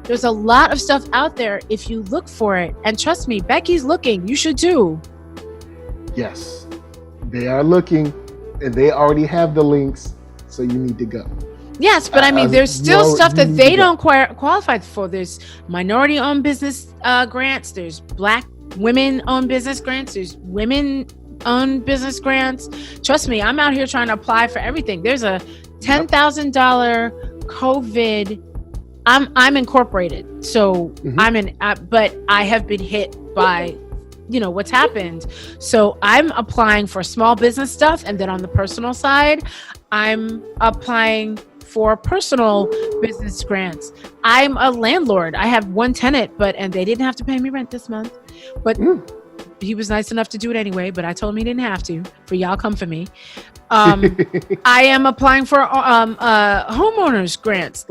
There's a lot of stuff out there if you look for it. And trust me, Becky's looking. You should too. Yes, they are looking, and they already have the links, so you need to go. Yes, but I mean, there's still stuff that they don't qualify for. There's minority-owned business grants. There's Black women-owned business grants. There's women-owned business grants. Trust me, I'm out here trying to apply for everything. There's a $10,000 COVID. I'm incorporated, so I'm in, but I have been hit by, what's happened. So I'm applying for small business stuff, and then on the personal side, I'm applying for personal business grants. I'm a landlord. I have one tenant, and they didn't have to pay me rent this month, but he was nice enough to do it anyway. But I told him he didn't have to. For y'all, come for me. I am applying for homeowners grants.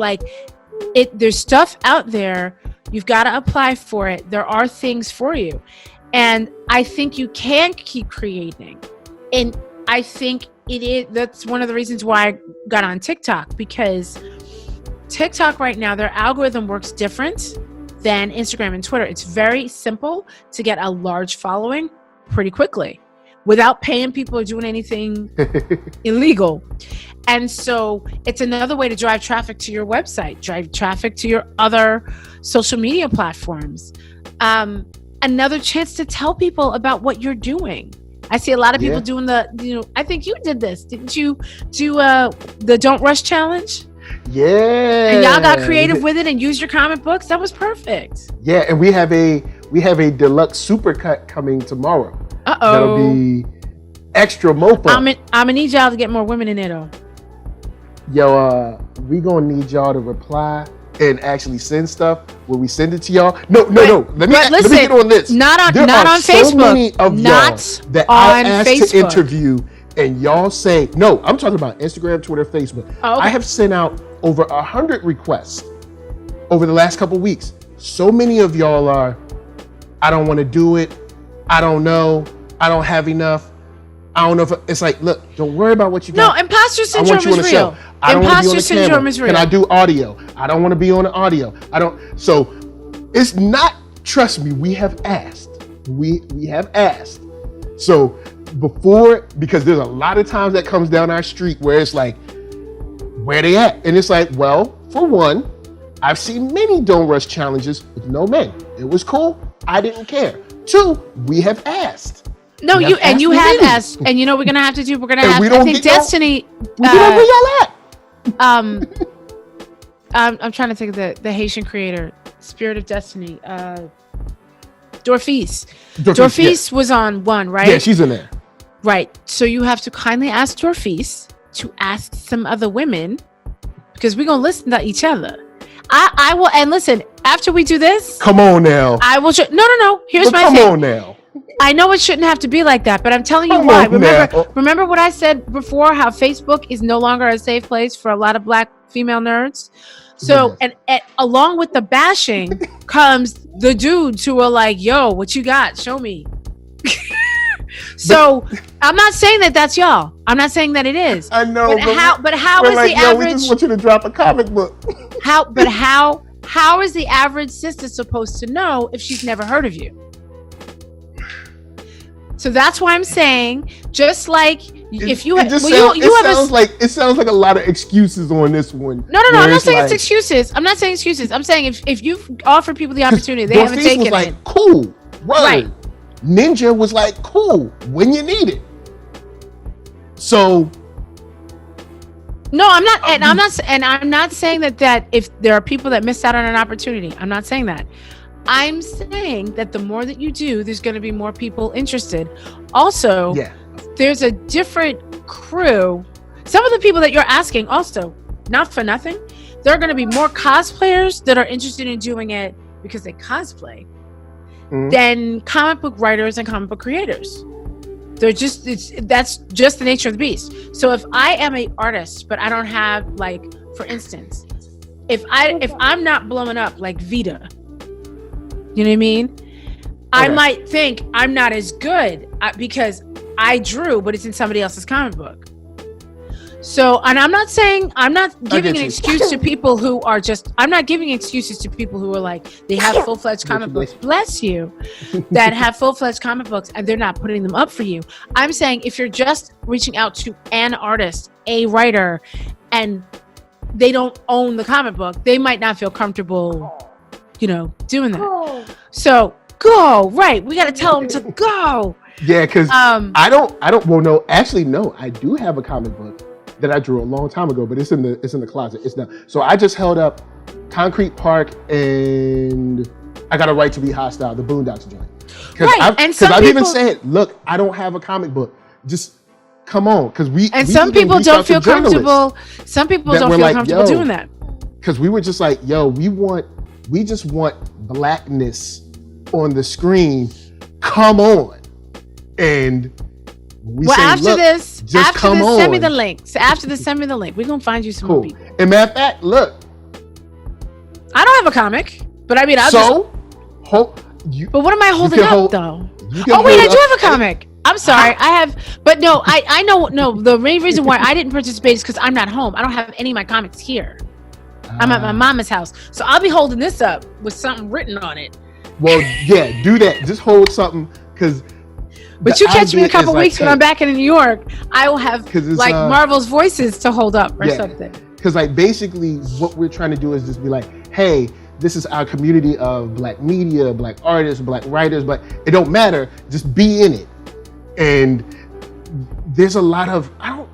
There's stuff out there. You've got to apply for it. There are things for you. And I think you can keep creating. And I think that's one of the reasons why I got on TikTok, because TikTok right now, their algorithm works different than Instagram and Twitter. It's very simple to get a large following pretty quickly without paying people or doing anything illegal. And so it's another way to drive traffic to your website, drive traffic to your other social media platforms. Another chance to tell people about what you're doing. I see a lot of people doing I think you did this. Didn't you do the Don't Rush challenge? Yeah. And y'all got creative with it and used your comic books. That was perfect. Yeah, and we have a deluxe supercut coming tomorrow. That'll be extra mopo. I'm gonna need y'all to get more women in it though. Yo, we gonna need y'all to reply and actually send stuff when we send it to y'all. No. Let me get on this. Not on Facebook. Many of y'all that I asked to interview, and y'all say no. I'm talking about Instagram, Twitter, Facebook. Oh, okay. I have sent out over 100 requests over the last couple weeks. So many of y'all are, I don't want to do it. I don't know. I don't have enough. I don't know if it's like, look, don't worry about what you got. No, imposter syndrome is real. Imposter syndrome is real. Can I do audio? I don't want to be on the audio. So it's not, trust me, we have asked. We have asked. So because there's a lot of times that comes down our street where it's like, where they at? And it's like, well, for one, I've seen many Don't Rush challenges with no men. It was cool. I didn't care. Two, we have asked. No, you have asked, and you know what we're gonna have to do. We're gonna have. I think Destiny. We don't where y'all at. I'm trying to think of the Haitian creator. Spirit of Destiny. Dorfis. Dorfis was on one, right? Yeah, she's in there. Right. So you have to kindly ask Dorfis to ask some other women, because we're gonna listen to each other. I will, and listen, after we do this, come on now. I will. No. Here's my thing. Come on now. I know it shouldn't have to be like that, but I'm telling you why. Remember what I said before? How Facebook is no longer a safe place for a lot of Black female nerds. So, and along with the bashing comes the dudes who are like, "Yo, what you got? Show me." So, I'm not saying that that's y'all. I'm not saying that it is. I know. But how is the average? We just want you to drop a comic book. How is the average sister supposed to know if she's never heard of you? So that's why I'm saying, just like if you have, it sounds like a lot of excuses on this one. No. I'm not saying it's excuses. I'm not saying excuses. I'm saying if you've offered people the opportunity, they haven't taken it. Was like, cool, right? Ninja was like, cool, when you need it. So. No, I'm not, and I'm not saying that if there are people that missed out on an opportunity. I'm not saying that. I'm saying that the more that you do, there's going to be more people interested. Also, there's a different crew. Some of the people that you're asking, also, not for nothing, there are going to be more cosplayers that are interested in doing it because they cosplay than comic book writers and comic book creators. That's just the nature of the beast. So if I am an artist, but I don't have, like, for instance, if I'm not blowing up like Vita, you know what I mean? Okay. I might think I'm not as good because I drew, but it's in somebody else's comic book. So, and I'm not giving an excuse to people who are I'm not giving excuses to people who are like, they have full-fledged comic books, bless you, that have full-fledged comic books and they're not putting them up for you. I'm saying if you're just reaching out to an artist, a writer, and they don't own the comic book, they might not feel comfortable doing that. So go, right. We got to tell them to go. Yeah, because I do have a comic book that I drew a long time ago, but it's in the closet. It's done. So I just held up Concrete Park and I Got a Right to Be Hostile, the Boondocks joint. Because I've even said, look, I don't have a comic book. Just come on, because some people don't feel comfortable. Some people don't feel comfortable doing that. Because we were just like, yo, we just want Blackness on the screen. Come on. And after this, send me the link. So after this, send me the link. We're going to find you some more people. And matter of fact, look. I don't have a comic, but I mean, but what am I holding up, though? Oh, wait, I do have a comic. I'm sorry. I have, but no, I know, no, the main reason why I didn't participate is because I'm not home. I don't have any of my comics here. I'm at my mama's house. So I'll be holding this up with something written on it. Well, yeah, do that. Just hold something, because. But you catch me in a couple weeks when I'm back in New York, I will have like Marvel's Voices to hold up or something. Because like basically what we're trying to do is just be like, hey, this is our community of Black media, Black artists, Black writers, but it don't matter. Just be in it. And there's a lot of, I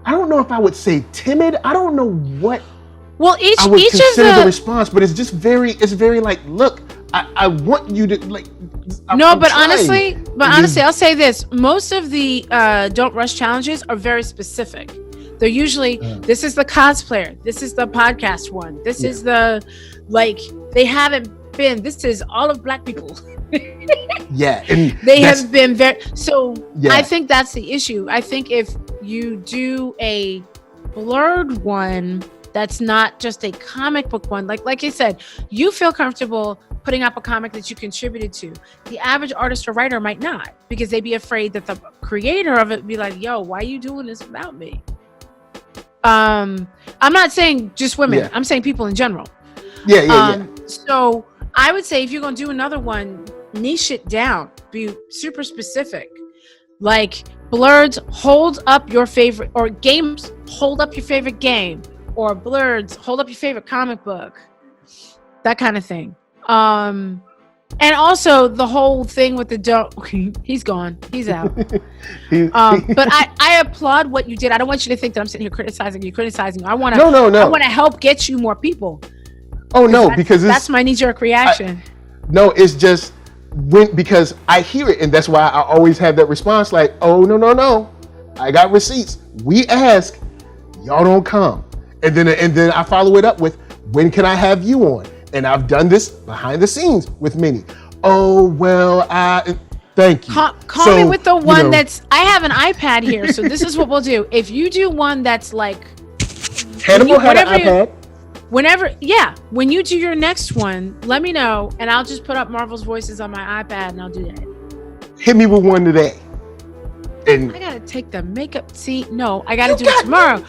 don't know if I would say timid. I don't know what. Well, each of the response, but it's very like, look, I want you to like. But honestly, I'll say this: most of the DontRush challenges are very specific. They're usually this is the cosplayer, this is the podcast one, this is the they haven't been. This is all of Black people. And they have been very. So I think that's the issue. I think if you do a blurred one, that's not just a comic book one. Like I said, you feel comfortable putting up a comic that you contributed to. The average artist or writer might not, because they'd be afraid that the creator of it would be like, yo, why are you doing this without me? I'm not saying just women. I'm saying people in general. So I would say if you're going to do another one, niche it down. Be super specific. Like Blerd's hold up your favorite, or games hold up your favorite game, or Blerd's hold up your favorite comic book. That kind of thing. And also the whole thing with he's gone, he's out. But I applaud what you did. I don't want you to think that I'm sitting here criticizing you. I want to I want to help get you more people. Oh no, because that's my knee-jerk reaction. No, it's just because I hear it, and that's why I always have that response like, oh no, I got receipts. We ask, y'all don't come, and then I follow it up with, when can I have you on? And I've done this behind the scenes with many. Oh well, thank you. Call me with the one that's. I have an iPad here, so this is what we'll do. If you do one that's like, Hannibal had an iPad. When you do your next one, let me know, and I'll just put up Marvel's voices on my iPad, and I'll do that. Hit me with one today. And I gotta take the makeup. See, no, I gotta do it tomorrow.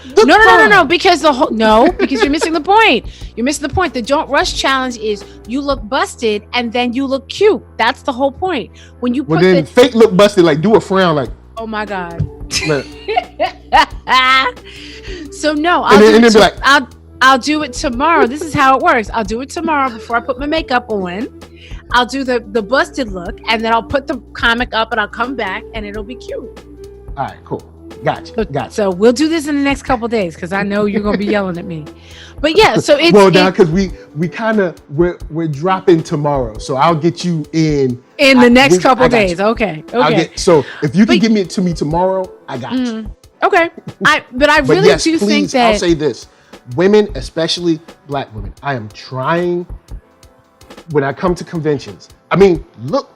No, because because you're missing the point. You're missing the point. The Don't Rush challenge is you look busted and then you look cute. That's the whole point. When you put fake look busted, like do a frown, like, oh my god. Look. So no, I'll do it tomorrow. This is how it works. I'll do it tomorrow before I put my makeup on. I'll do the busted look, and then I'll put the comic up, and I'll come back, and it'll be cute. All right, cool. Gotcha. So we'll do this in the next couple of days, because I know you're gonna be yelling at me. But yeah, so it's because we kind of we're dropping tomorrow, so I'll get you in the next couple of days. Okay. So if you can give it to me tomorrow, I got you. Okay. I really yes, do please, think that I'll say this: women, especially Black women, I am trying. When I come to conventions, I mean, look,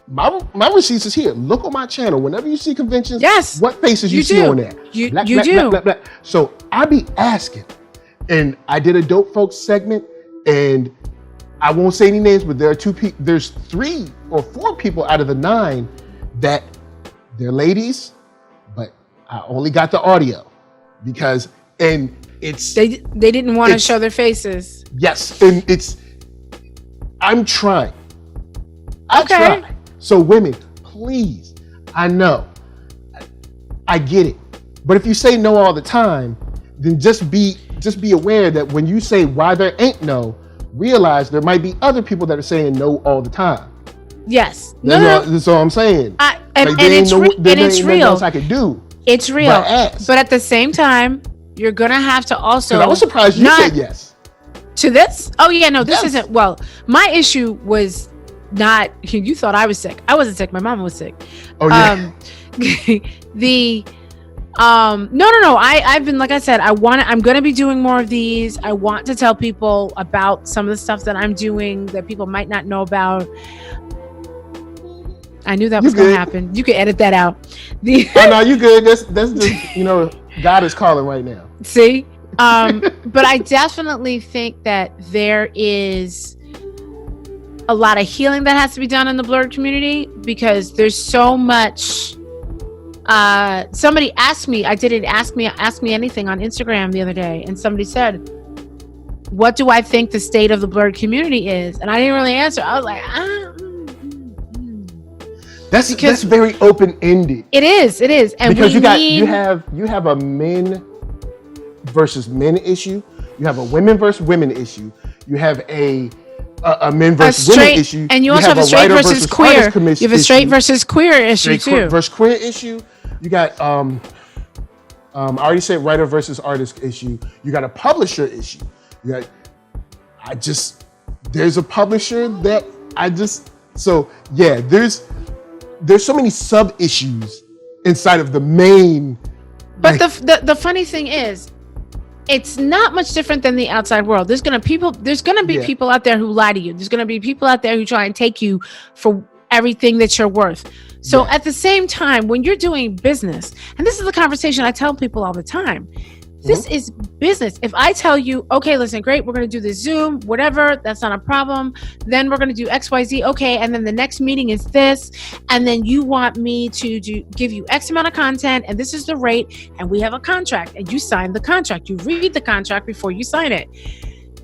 my receipts is here. Look on my channel. Whenever you see conventions, yes, what faces you see on there? You do. Black. So I be asking, and I did a dope folks segment, and I won't say any names, but there are there's 3 or 4 people out of the 9 that they're ladies, but I only got the audio because it's they didn't want to show their faces. Yes, and I'm trying. I try. So women, please, I know, I get it. But if you say no all the time, then just be aware that when you say why there ain't no, realize there might be other people that are saying no all the time. Yes. That's all I'm saying. It's real. Else I could do. It's real. But at the same time, you're gonna have to also. I was surprised you said yes. To this? Oh yeah, no, this isn't. Well, my issue was not. You thought I was sick. I wasn't sick. My mom was sick. Oh yeah. No. I've been, like I said, I'm gonna be doing more of these. I want to tell people about some of the stuff that I'm doing that people might not know about. I knew that was gonna happen. You could edit that out. Oh no, you good. That's just God is calling right now. See. But I definitely think that there is a lot of healing that has to be done in the Blerd community, because there's so much. Somebody asked me, I did it, ask me anything on Instagram the other day, and somebody said, what do I think the state of the Blerd community is? And I didn't really answer. I was like, That's very open-ended. It is. And because you have a men versus men issue, you have a women versus women issue, you have a men versus women issue, and you also have a straight versus queer. You have a straight versus queer issue too. Versus queer issue. You got I already said writer versus artist issue. You got a publisher issue. There's a publisher that there's so many sub issues inside of the main. But the funny thing is, it's not much different than the outside world. There's gonna be people out there who lie to you. There's gonna be people out there who try and take you for everything that you're worth. So at the same time, when you're doing business, and this is the conversation I tell people all the time, this is business. If I tell you, okay, listen, great, we're going to do this Zoom, whatever, that's not a problem. Then we're going to do XYZ. Okay. And then the next meeting is this. And then you want me to give you X amount of content, and this is the rate. And we have a contract, and you sign the contract. You read the contract before you sign it.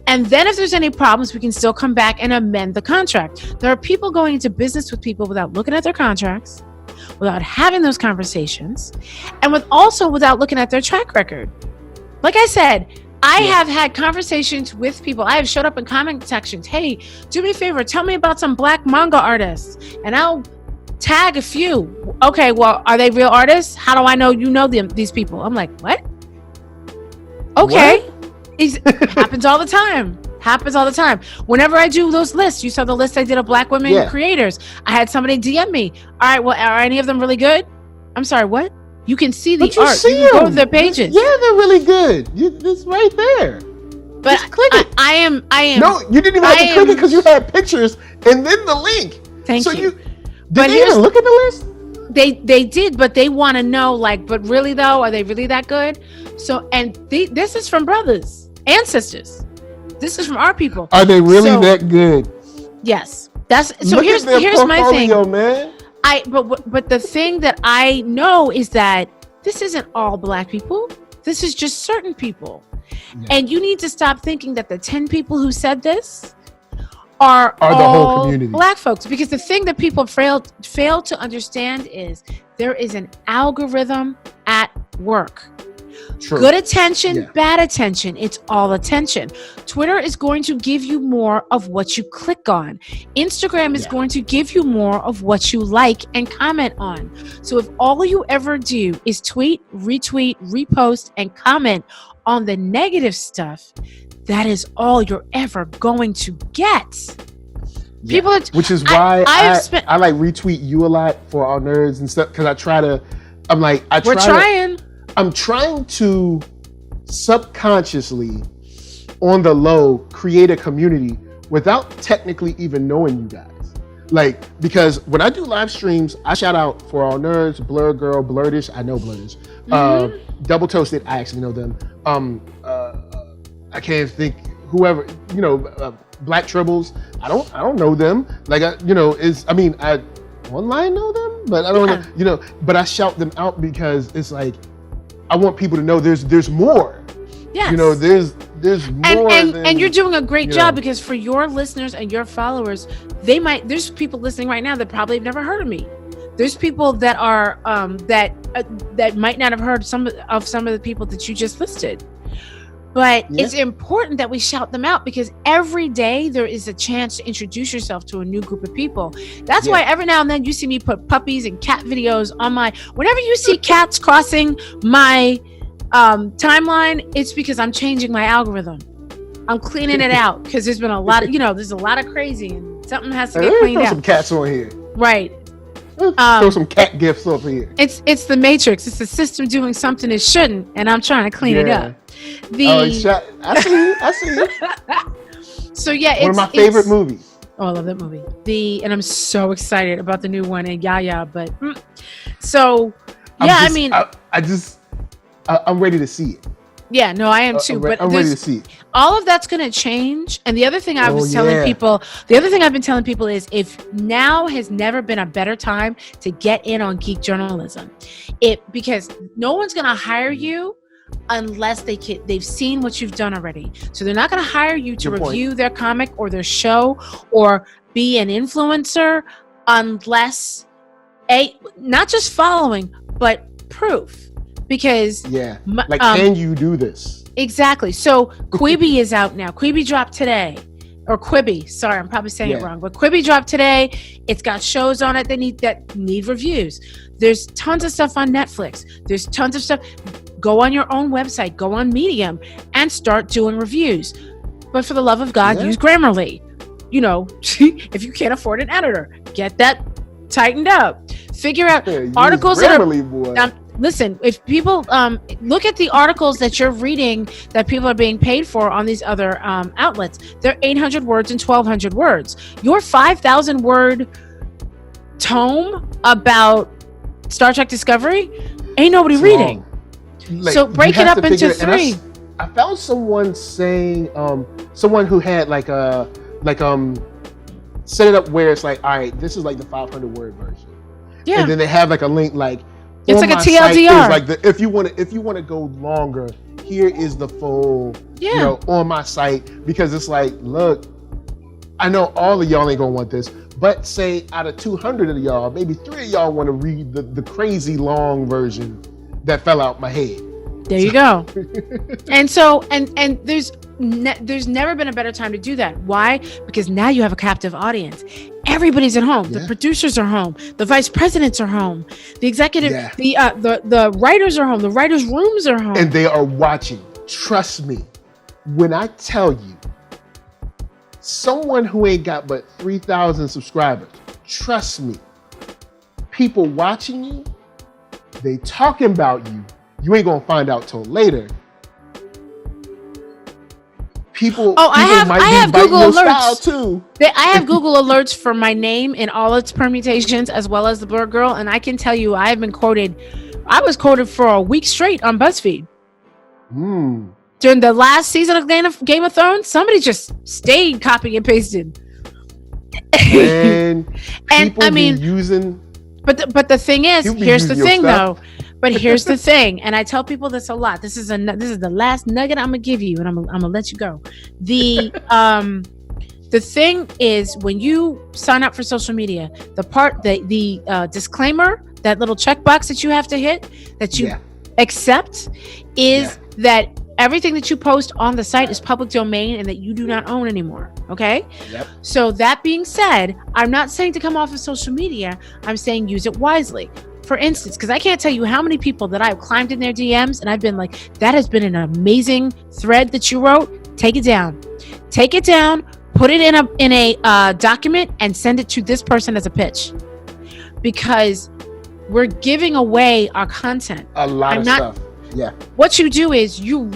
And then if there's any problems, we can still come back and amend the contract. There are people going into business with people without looking at their contracts, without having those conversations, and without looking at their track record. Like I said, I have had conversations with people. I have showed up in comment sections. Hey, do me a favor. Tell me about some Black manga artists. And I'll tag a few. Okay, well, are they real artists? How do I know you know these people? I'm like, what? Okay. It happens all the time. Happens all the time. Whenever I do those lists, you saw the list I did of Black women creators. I had somebody DM me. All right, well, are any of them really good? I'm sorry, what? You can see the art. You can go to their pages. Yeah, they're really good. It's right there. But just click it. I am. No, you didn't even have to click it because you had pictures and then the link. Thank you. Did they even look at the list? They did, but they want to know, like, but really though, are they really that good? So, and this is from brothers and sisters. This is from our people. Are they really that good? Yes. Here's my thing, man. But the thing that I know is that this isn't all Black people. This is just certain people. Yeah. And you need to stop thinking that the 10 people who said this are the whole community. Black folks, because the thing that people fail to understand is there is an algorithm at work. True. Good attention, bad attention. It's all attention. Twitter is going to give you more of what you click on. Instagram is going to give you more of what you like and comment on. So if all you ever do is tweet, retweet, repost, and comment on the negative stuff, that is all you're ever going to get. People, which is why I like retweet you a lot for our nerds and stuff, because I'm trying to subconsciously, on the low, create a community without technically even knowing you guys. Like, because when I do live streams, I shout out for our nerds, Blerdgurl, Blerdish, I know Blerdish, Double Toasted, I actually know them. I can't think whoever, Black Tribbles, I don't know them. Like, I online know them, but I don't know, but I shout them out because it's like, I want people to know there's more. Yes. There's more. And you're doing a great job, because for your listeners and your followers, there's people listening right now that probably have never heard of me. There's people that are that might not have heard some of the people that you just listed. But it's important that we shout them out, because every day there is a chance to introduce yourself to a new group of people. That's why every now and then you see me put puppies and cat videos on whenever you see cats crossing my timeline, it's because I'm changing my algorithm. I'm cleaning it out, because there's been a lot of, there's a lot of crazy, and something has to get cleaned out. Throw some cats on here. Right. Throw some cat gifts over here. It's the Matrix. It's the system doing something it shouldn't, and I'm trying to clean it up. I see you. So it's one of my favorite movies. Oh, I love that movie. And I'm so excited about the new one, and but I'm ready to see it. Yeah, no, I am too. I'm ready to see it. All of that's going to change. And the other thing I've been telling people is, if now has never been a better time to get in on geek journalism, because no one's going to hire you unless they've seen what you've done already. So they're not going to hire you to review their comic or their show or be an influencer unless not just following, but proof. Because can you do this? Exactly. So Quibi is out now. Quibi dropped today. Or Quibi, sorry, I'm probably saying it wrong, but Quibi dropped today. It's got shows on it that need reviews. There's tons of stuff on Netflix. There's tons of stuff. Go on your own website, go on Medium, and start doing reviews. But for the love of God, use Grammarly. If you can't afford an editor, get that tightened up. Figure out articles that are... listen, if people look at the articles that you're reading that people are being paid for on these other outlets, they're 800 words and 1,200 words. Your 5,000 word tome about Star Trek Discovery ain't nobody reading. So break it up into 3. I found someone saying, someone who had set it up where it's like, all right, this is like the 500 word version. Yeah. And then they have like a link it's like a TLDR. If you want to go longer, here is the full, on my site, because it's like, look, I know all of y'all ain't gonna want this, but say out of 200 of y'all, maybe 3 of y'all want to read the crazy long version that fell out my head. There you go. And so, and there's never been a better time to do that. Why? Because now you have a captive audience. Everybody's at home. The producers are home. The vice presidents are home. The executive, the writers are home. The writers' rooms are home. And they are watching. Trust me. When I tell you, someone who ain't got but 3,000 subscribers, trust me, people watching you, they talking about you. You ain't gonna find out till later. People I have Google alerts too. I have Google alerts for my name in all its permutations, as well as the Blerd Girl, and I can tell you, I have been quoted. I was quoted for a week straight on BuzzFeed. During the last season of Game of Thrones, somebody just stayed copying and pasted. And I mean, using. But the thing is, here's the thing though. But here's the thing, and I tell people this a lot. This is the last nugget I'm gonna give you, and I'm gonna let you go. The thing is, when you sign up for social media, the disclaimer, that little checkbox that you have to hit, that you accept, is that everything that you post on the site is public domain and that you do not own anymore. Okay? Yep. So that being said, I'm not saying to come off of social media. I'm saying use it wisely. For instance, because I can't tell you how many people that I've climbed in their DMs and I've been like, that has been an amazing thread that you wrote. Take it down. Take it down, put it in a document and send it to this person as a pitch. Because we're giving away our content. A lot of stuff. Yeah. What you do is you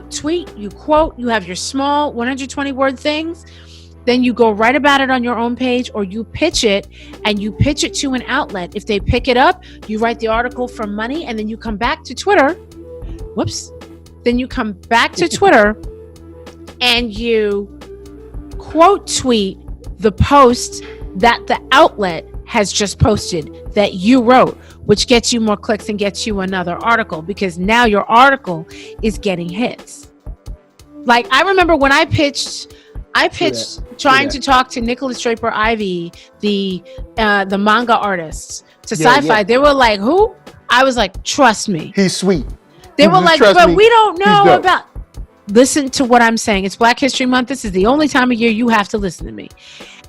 tweet, you quote, you have your small 120 word things. Then you go write about it on your own page, or you pitch it, and you pitch it to an outlet. If they pick it up, you write the article for money, and then you come back to Twitter. Then you come back to Twitter and you quote tweet the post that the outlet has just posted that you wrote, which gets you more clicks and gets you another article, because now your article is getting hits. Like, I remember when I pitched trying to talk to Nicholas Draper Ivy, the manga artist, to SyFy. They were like, who? I was like, trust me. He's sweet. They were like, but we don't know about. Listen to what I'm saying. It's Black History Month. This is the only time of year you have to listen to me.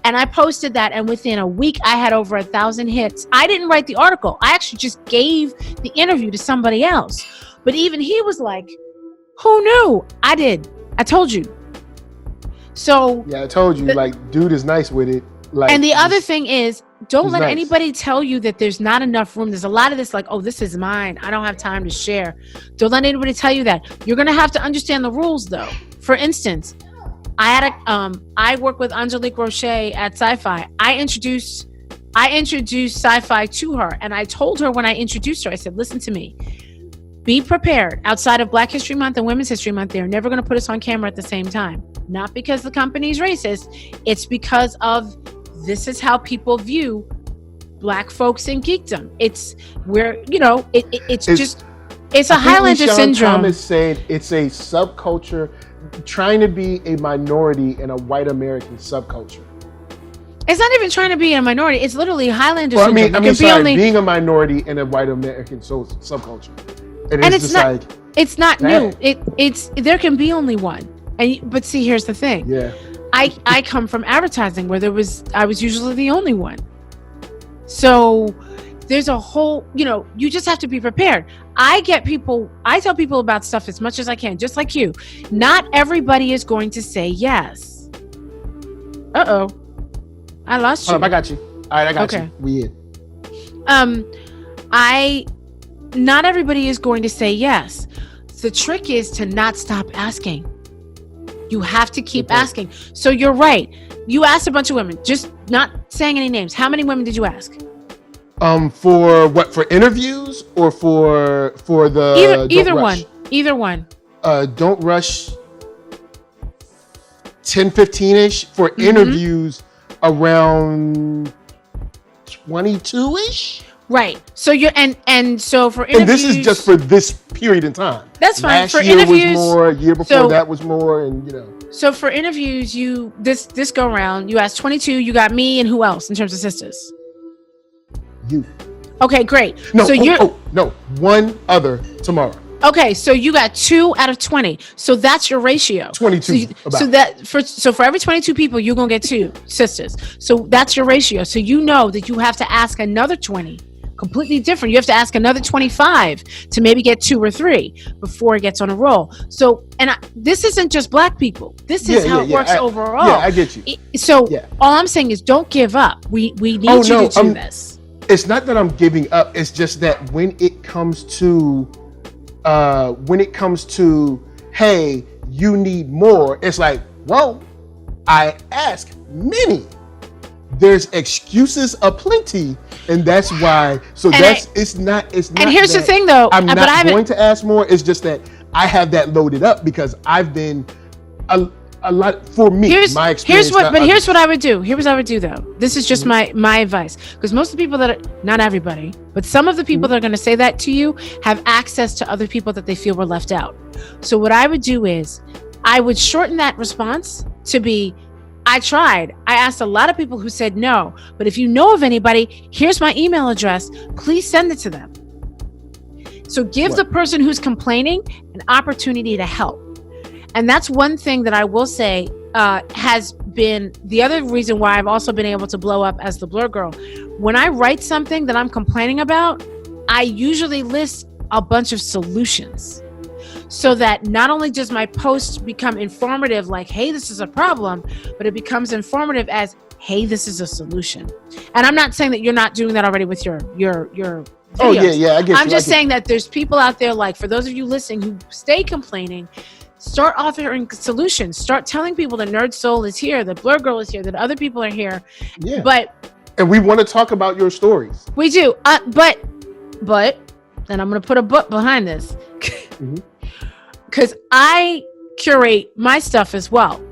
And I posted that, and within a week, I had over 1,000 hits. I didn't write the article. I actually just gave the interview to somebody else. But even he was like, who knew? I did. I told you. So yeah, I told you, like, dude is nice with it. Like, and the other thing is, don't let anybody tell you that there's not enough room. There's a lot of this, like, oh, this is mine, I don't have time to share. Don't let anybody tell you that. You're gonna have to understand the rules, though. For instance, I work with Angelique Roche at SyFy. I introduced SyFy to her, and I told her when I introduced her, I said, listen to me. Be prepared. Outside of Black History Month and Women's History Month, they're never going to put us on camera at the same time. Not because the company's racist. It's because of this is how people view Black folks in geekdom. It's where, it's a Highlander syndrome. Thomas said it's a subculture trying to be a minority in a white American subculture. It's not even trying to be a minority. It's literally Highlander syndrome. Being a minority in a white American subculture. And it's not. It's not new. It's there can be only one. But see, here's the thing. Yeah. I come from advertising where I was usually the only one. So there's a whole, you just have to be prepared. I tell people about stuff as much as I can, just like you. Not everybody is going to say yes. Uh-oh. I lost you. Hold up, I got you. All right, I got you. We in. Not everybody is going to say yes. The trick is to not stop asking. You have to keep asking. So you're right. You asked a bunch of women, just not saying any names. How many women did you ask? For what? For interviews or for the Either one. DontRush 10, 15-ish for interviews around 22-ish. Right. So you're and so for interviews, and this is just for this period in time. That's fine. Last for year interviews, was more. Year before that was more, and So for interviews, this go round, you asked 22. You got me and who else in terms of sisters? You. Okay, great. No. So no. One other tomorrow. Okay, so you got 2 out of 20. So that's your ratio. 22. So for every 22 people, you're gonna get 2 sisters. So that's your ratio. So you know that you have to ask another 20 completely different. You have to ask another 25 to maybe get 2 or 3 before it gets on a roll. So, this isn't just black people. This is how it works overall. Yeah, I get you. All I'm saying is don't give up. We need you to do this. It's not that I'm giving up. It's just that when it comes to, hey, you need more. It's like, well, I ask many. There's excuses aplenty, and that's why. So it's not. And here's the thing, though. I'm not going to ask more. It's just that I have that loaded up because I've been a lot for me. My experience. Here's what I would do. Here's what I would do, though. This is just my advice, because most of the people not everybody, but some of the people that are going to say that to you have access to other people that they feel were left out. So what I would do is I would shorten that response to be, I tried. I asked a lot of people who said no, but if you know of anybody, here's my email address. Please send it to them. So give the person who's complaining an opportunity to help. And that's one thing that I will say has been the other reason why I've also been able to blow up as the Blerd Girl. When I write something that I'm complaining about, I usually list a bunch of solutions, so that not only does my post become informative, like, hey, this is a problem, but it becomes informative as, hey, this is a solution. And I'm not saying that you're not doing that already with your videos. Oh, yeah, I get I'm just saying that there's people out there, like, for those of you listening who stay complaining, start authoring solutions. Start telling people that NERDSoul is here, that Blerd Girl is here, that other people are here. Yeah. And we want to talk about your stories. We do. But then I'm going to put a but behind this. Because I curate my stuff as well.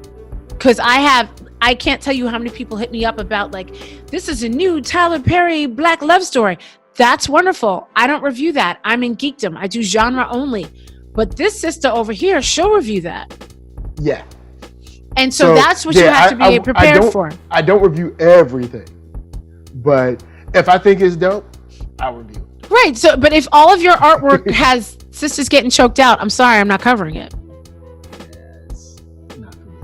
Because I can't tell you how many people hit me up about, like, this is a new Tyler Perry Black love story. That's wonderful. I don't review that. I'm in geekdom. I do genre only. But this sister over here, she'll review that. Yeah. And so that's what you have to be prepared for. I don't review everything. But if I think it's dope, I'll review it. Right. So, but if all of your artwork has sisters getting choked out, I'm sorry, I'm not covering it. It's not for me.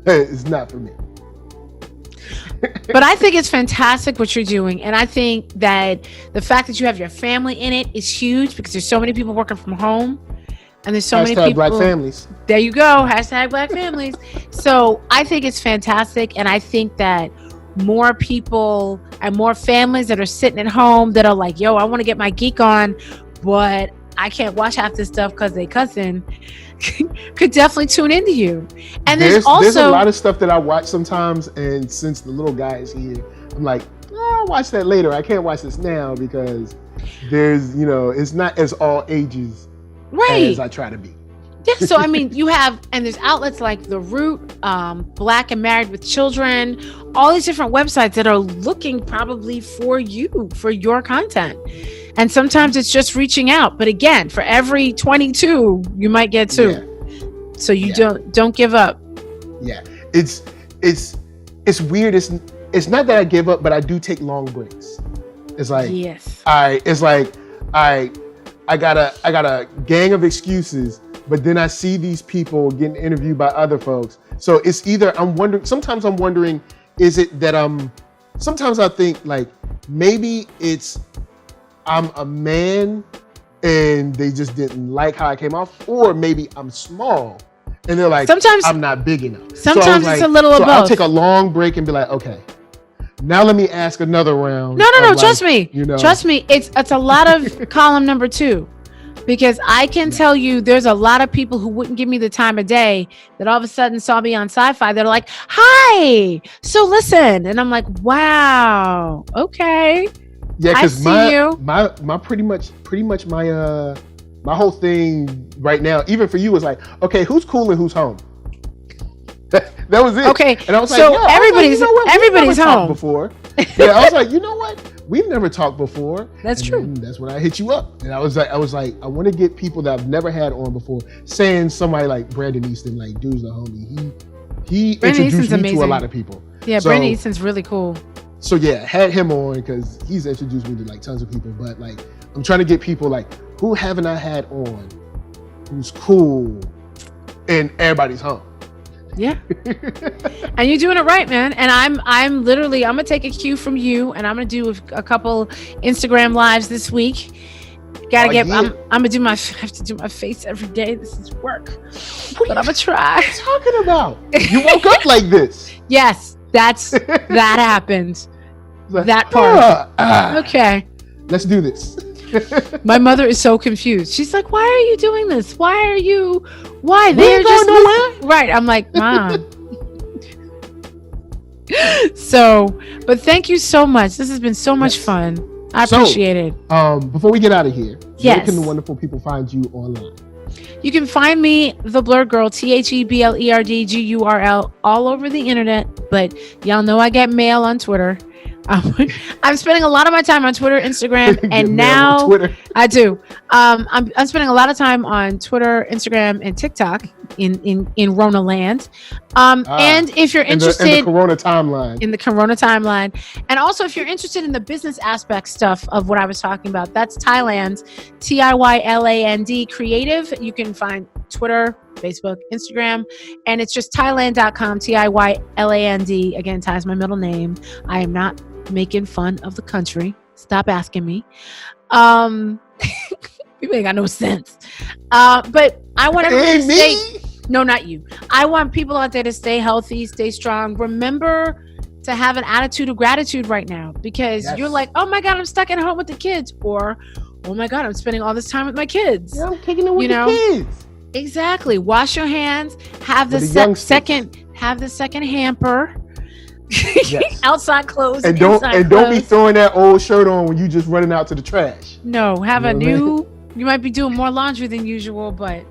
It's not for me. But I think it's fantastic what you're doing. And I think that the fact that you have your family in it is huge, because there's so many people working from home. And there's so many people. Black families. There you go. Hashtag Black families. So I think it's fantastic. And I think that more people and more families that are sitting at home that are like, yo, I want to get my geek on, but I can't watch half this stuff because they cussing, could definitely tune into you. And there's a lot of stuff that I watch sometimes, and since the little guy is here, I'm like, I'll watch that later. I can't watch this now because there's, it's not as all ages as I try to be. Yeah, so I mean, there's outlets like The Root, Black and Married with Children, all these different websites that are looking probably for you, for your content. And sometimes it's just reaching out. But again, for every 22, you might get 2. Yeah. So you don't give up. Yeah, it's weird. It's not that I give up, but I do take long breaks. It's like I got a gang of excuses. But then I see these people getting interviewed by other folks. So it's either sometimes I'm wondering, is it that sometimes I think like maybe it's I'm a man and they just didn't like how I came off, or maybe I'm small and they're like, sometimes I'm not big enough. Sometimes it's a little of both. I'll take a long break and be like, okay, now let me ask another round. No, trust me. Trust me. It's a lot of column number 2. Because I can tell you there's a lot of people who wouldn't give me the time of day that all of a sudden saw me on SyFy. They're like, hi, so listen. And I'm like, wow, okay. Yeah, because my pretty much my whole thing right now, even for you, is like, okay, who's cool and who's home? That was it. Okay, and I was so like, everybody's home before. Yeah, I was like, you know what? We've never talked before. That's true. That's when I hit you up, and I was like, I want to get people that I've never had on before. Saying somebody like Brandon Easton, like, dude's the homie. He introduced me to a lot of people. Yeah, Brandon Easton's really cool. So yeah, had him on because he's introduced me to like tons of people. But like, I'm trying to get people like, who haven't I had on, who's cool, and everybody's home. Yeah. And you're doing it right, man. And I'm gonna take a cue from you, and I'm gonna do a couple Instagram lives this week. I'm gonna do I have to do my face every day. This is work, but I'm gonna try. What are you talking about? You woke up like this. Yes, that happened. Like, that part. Okay. Let's do this. My mother is so confused. She's like, "Why are you doing this? Why? They're just nowhere." Right." I'm like, "Mom." So, but thank you so much. This has been so much fun. I appreciate it. Before we get out of here, yes, where can the wonderful people find you online? You can find me, the Blerdgurl, TheBlerdGurl, all over the internet. But y'all know I get mail on Twitter. I'm spending a lot of my time on Twitter, Instagram, and now Twitter. I do. I'm spending a lot of time on Twitter, Instagram, and TikTok in Rona land. And if you're interested in the Corona timeline, and also if you're interested in the business aspect stuff of what I was talking about, that's Tiyland, Tiyland Creative. You can find Twitter, Facebook, Instagram, and it's just Tiyland.com, Tiyland. Again, Ty is my middle name. I am not making fun of the country. Stop asking me. People ain't got no sense. But I want everyone to stay. No, not you. I want people out there to stay healthy, stay strong. Remember to have an attitude of gratitude right now, because you're like, oh my God, I'm stuck at home with the kids, or oh my God, I'm spending all this time with my kids. Yeah, I'm kicking it with the kids. Exactly. Wash your hands. Have the second hamper. Yes. Outside clothes. And don't be throwing that old shirt on when you just running out to the trash. No, have a new. You might be doing more laundry than usual, but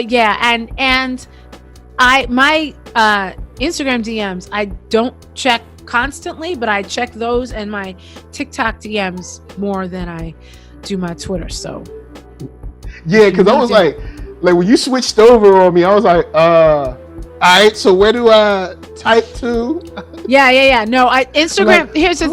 yeah, and my Instagram DMs I don't check constantly, but I check those and my TikTok DMs more than I do my Twitter. So yeah, because I was like when you switched over on me, I was like, all right, so where do I type to? Yeah. No, Instagram. Like, here's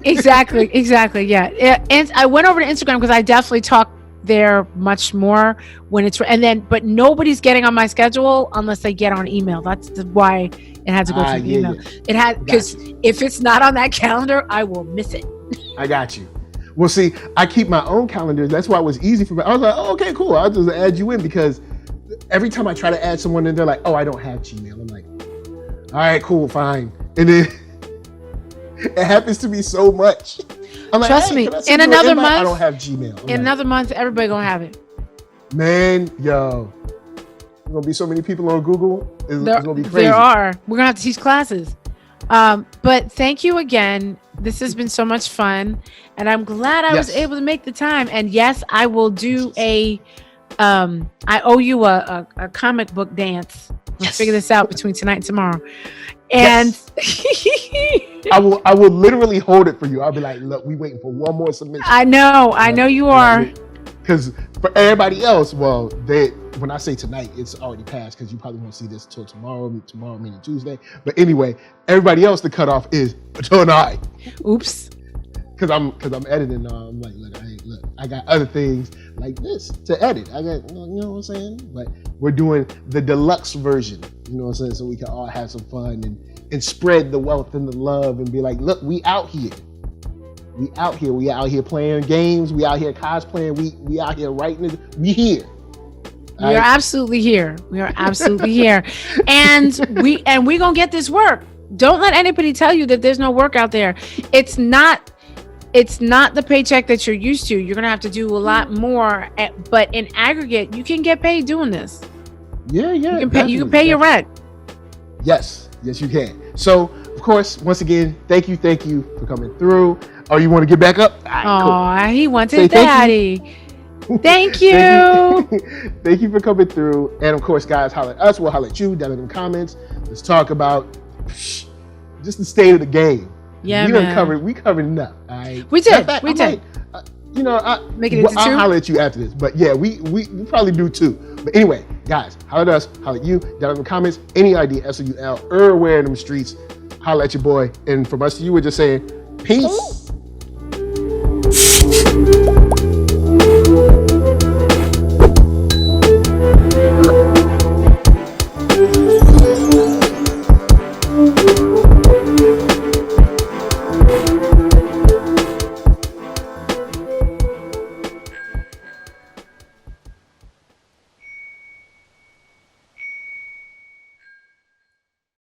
exactly. Yeah, and I went over to Instagram because I definitely talk there much more when it's but nobody's getting on my schedule unless they get on email. That's why it had to go through email. Yeah. It had, because if it's not on that calendar, I will miss it. I got you. Well, see, I keep my own calendar. That's why it was easy for me. I was like, oh, okay, cool. I'll just add you in, because every time I try to add someone in, they're like, oh, I don't have Gmail. I'm like, all right, cool, fine. And then it happens to me so much. I'm like, trust me, in another month, I don't have Gmail. In another month, everybody gonna have it. Man, yo, there's gonna be so many people on Google. It's gonna be crazy. There are. We're gonna have to teach classes. But thank you again. This has been so much fun, and I'm glad I was able to make the time. And yes, I will do I owe you a comic book dance. Let's figure this out between tonight and tomorrow. And I will literally hold it for you. I'll be like, look, we waiting for one more submission. I know you are. Because for everybody else, well, when I say tonight, it's already passed, because you probably won't see this till tomorrow meaning Tuesday. But anyway, everybody else, the cutoff is tonight. Oops. Because I'm editing now. I'm like, look, I got other things like this to edit. I got, you know what I'm saying? But we're doing the deluxe version, you know what I'm saying? So we can all have some fun and spread the wealth and the love and be like, look, we out here. We out here playing games. We out here cosplaying. We out here writing. We here. We are absolutely here. And we gonna get this work. Don't let anybody tell you that there's no work out there. It's not the paycheck that you're used to. You're gonna have to do a lot more, but in aggregate, you can get paid doing this. Yeah. You can pay your rent. Yes, you can. So, of course, once again, thank you for coming through. Oh, you want to get back up? Oh, cool. He wants his daddy. Thank you. Thank you for coming through. And of course, guys, holler at us. We'll holler at you down in the comments. Let's talk about just the state of the game. Yeah, we covered enough. All right? We did. We did. I'll holler at you after this. But yeah, we probably do too. But anyway, guys, holler at us. Holler at you down in the comments. Any idea, SOUL, everywhere in them streets. Holler at your boy. And from us to you, we're just saying peace.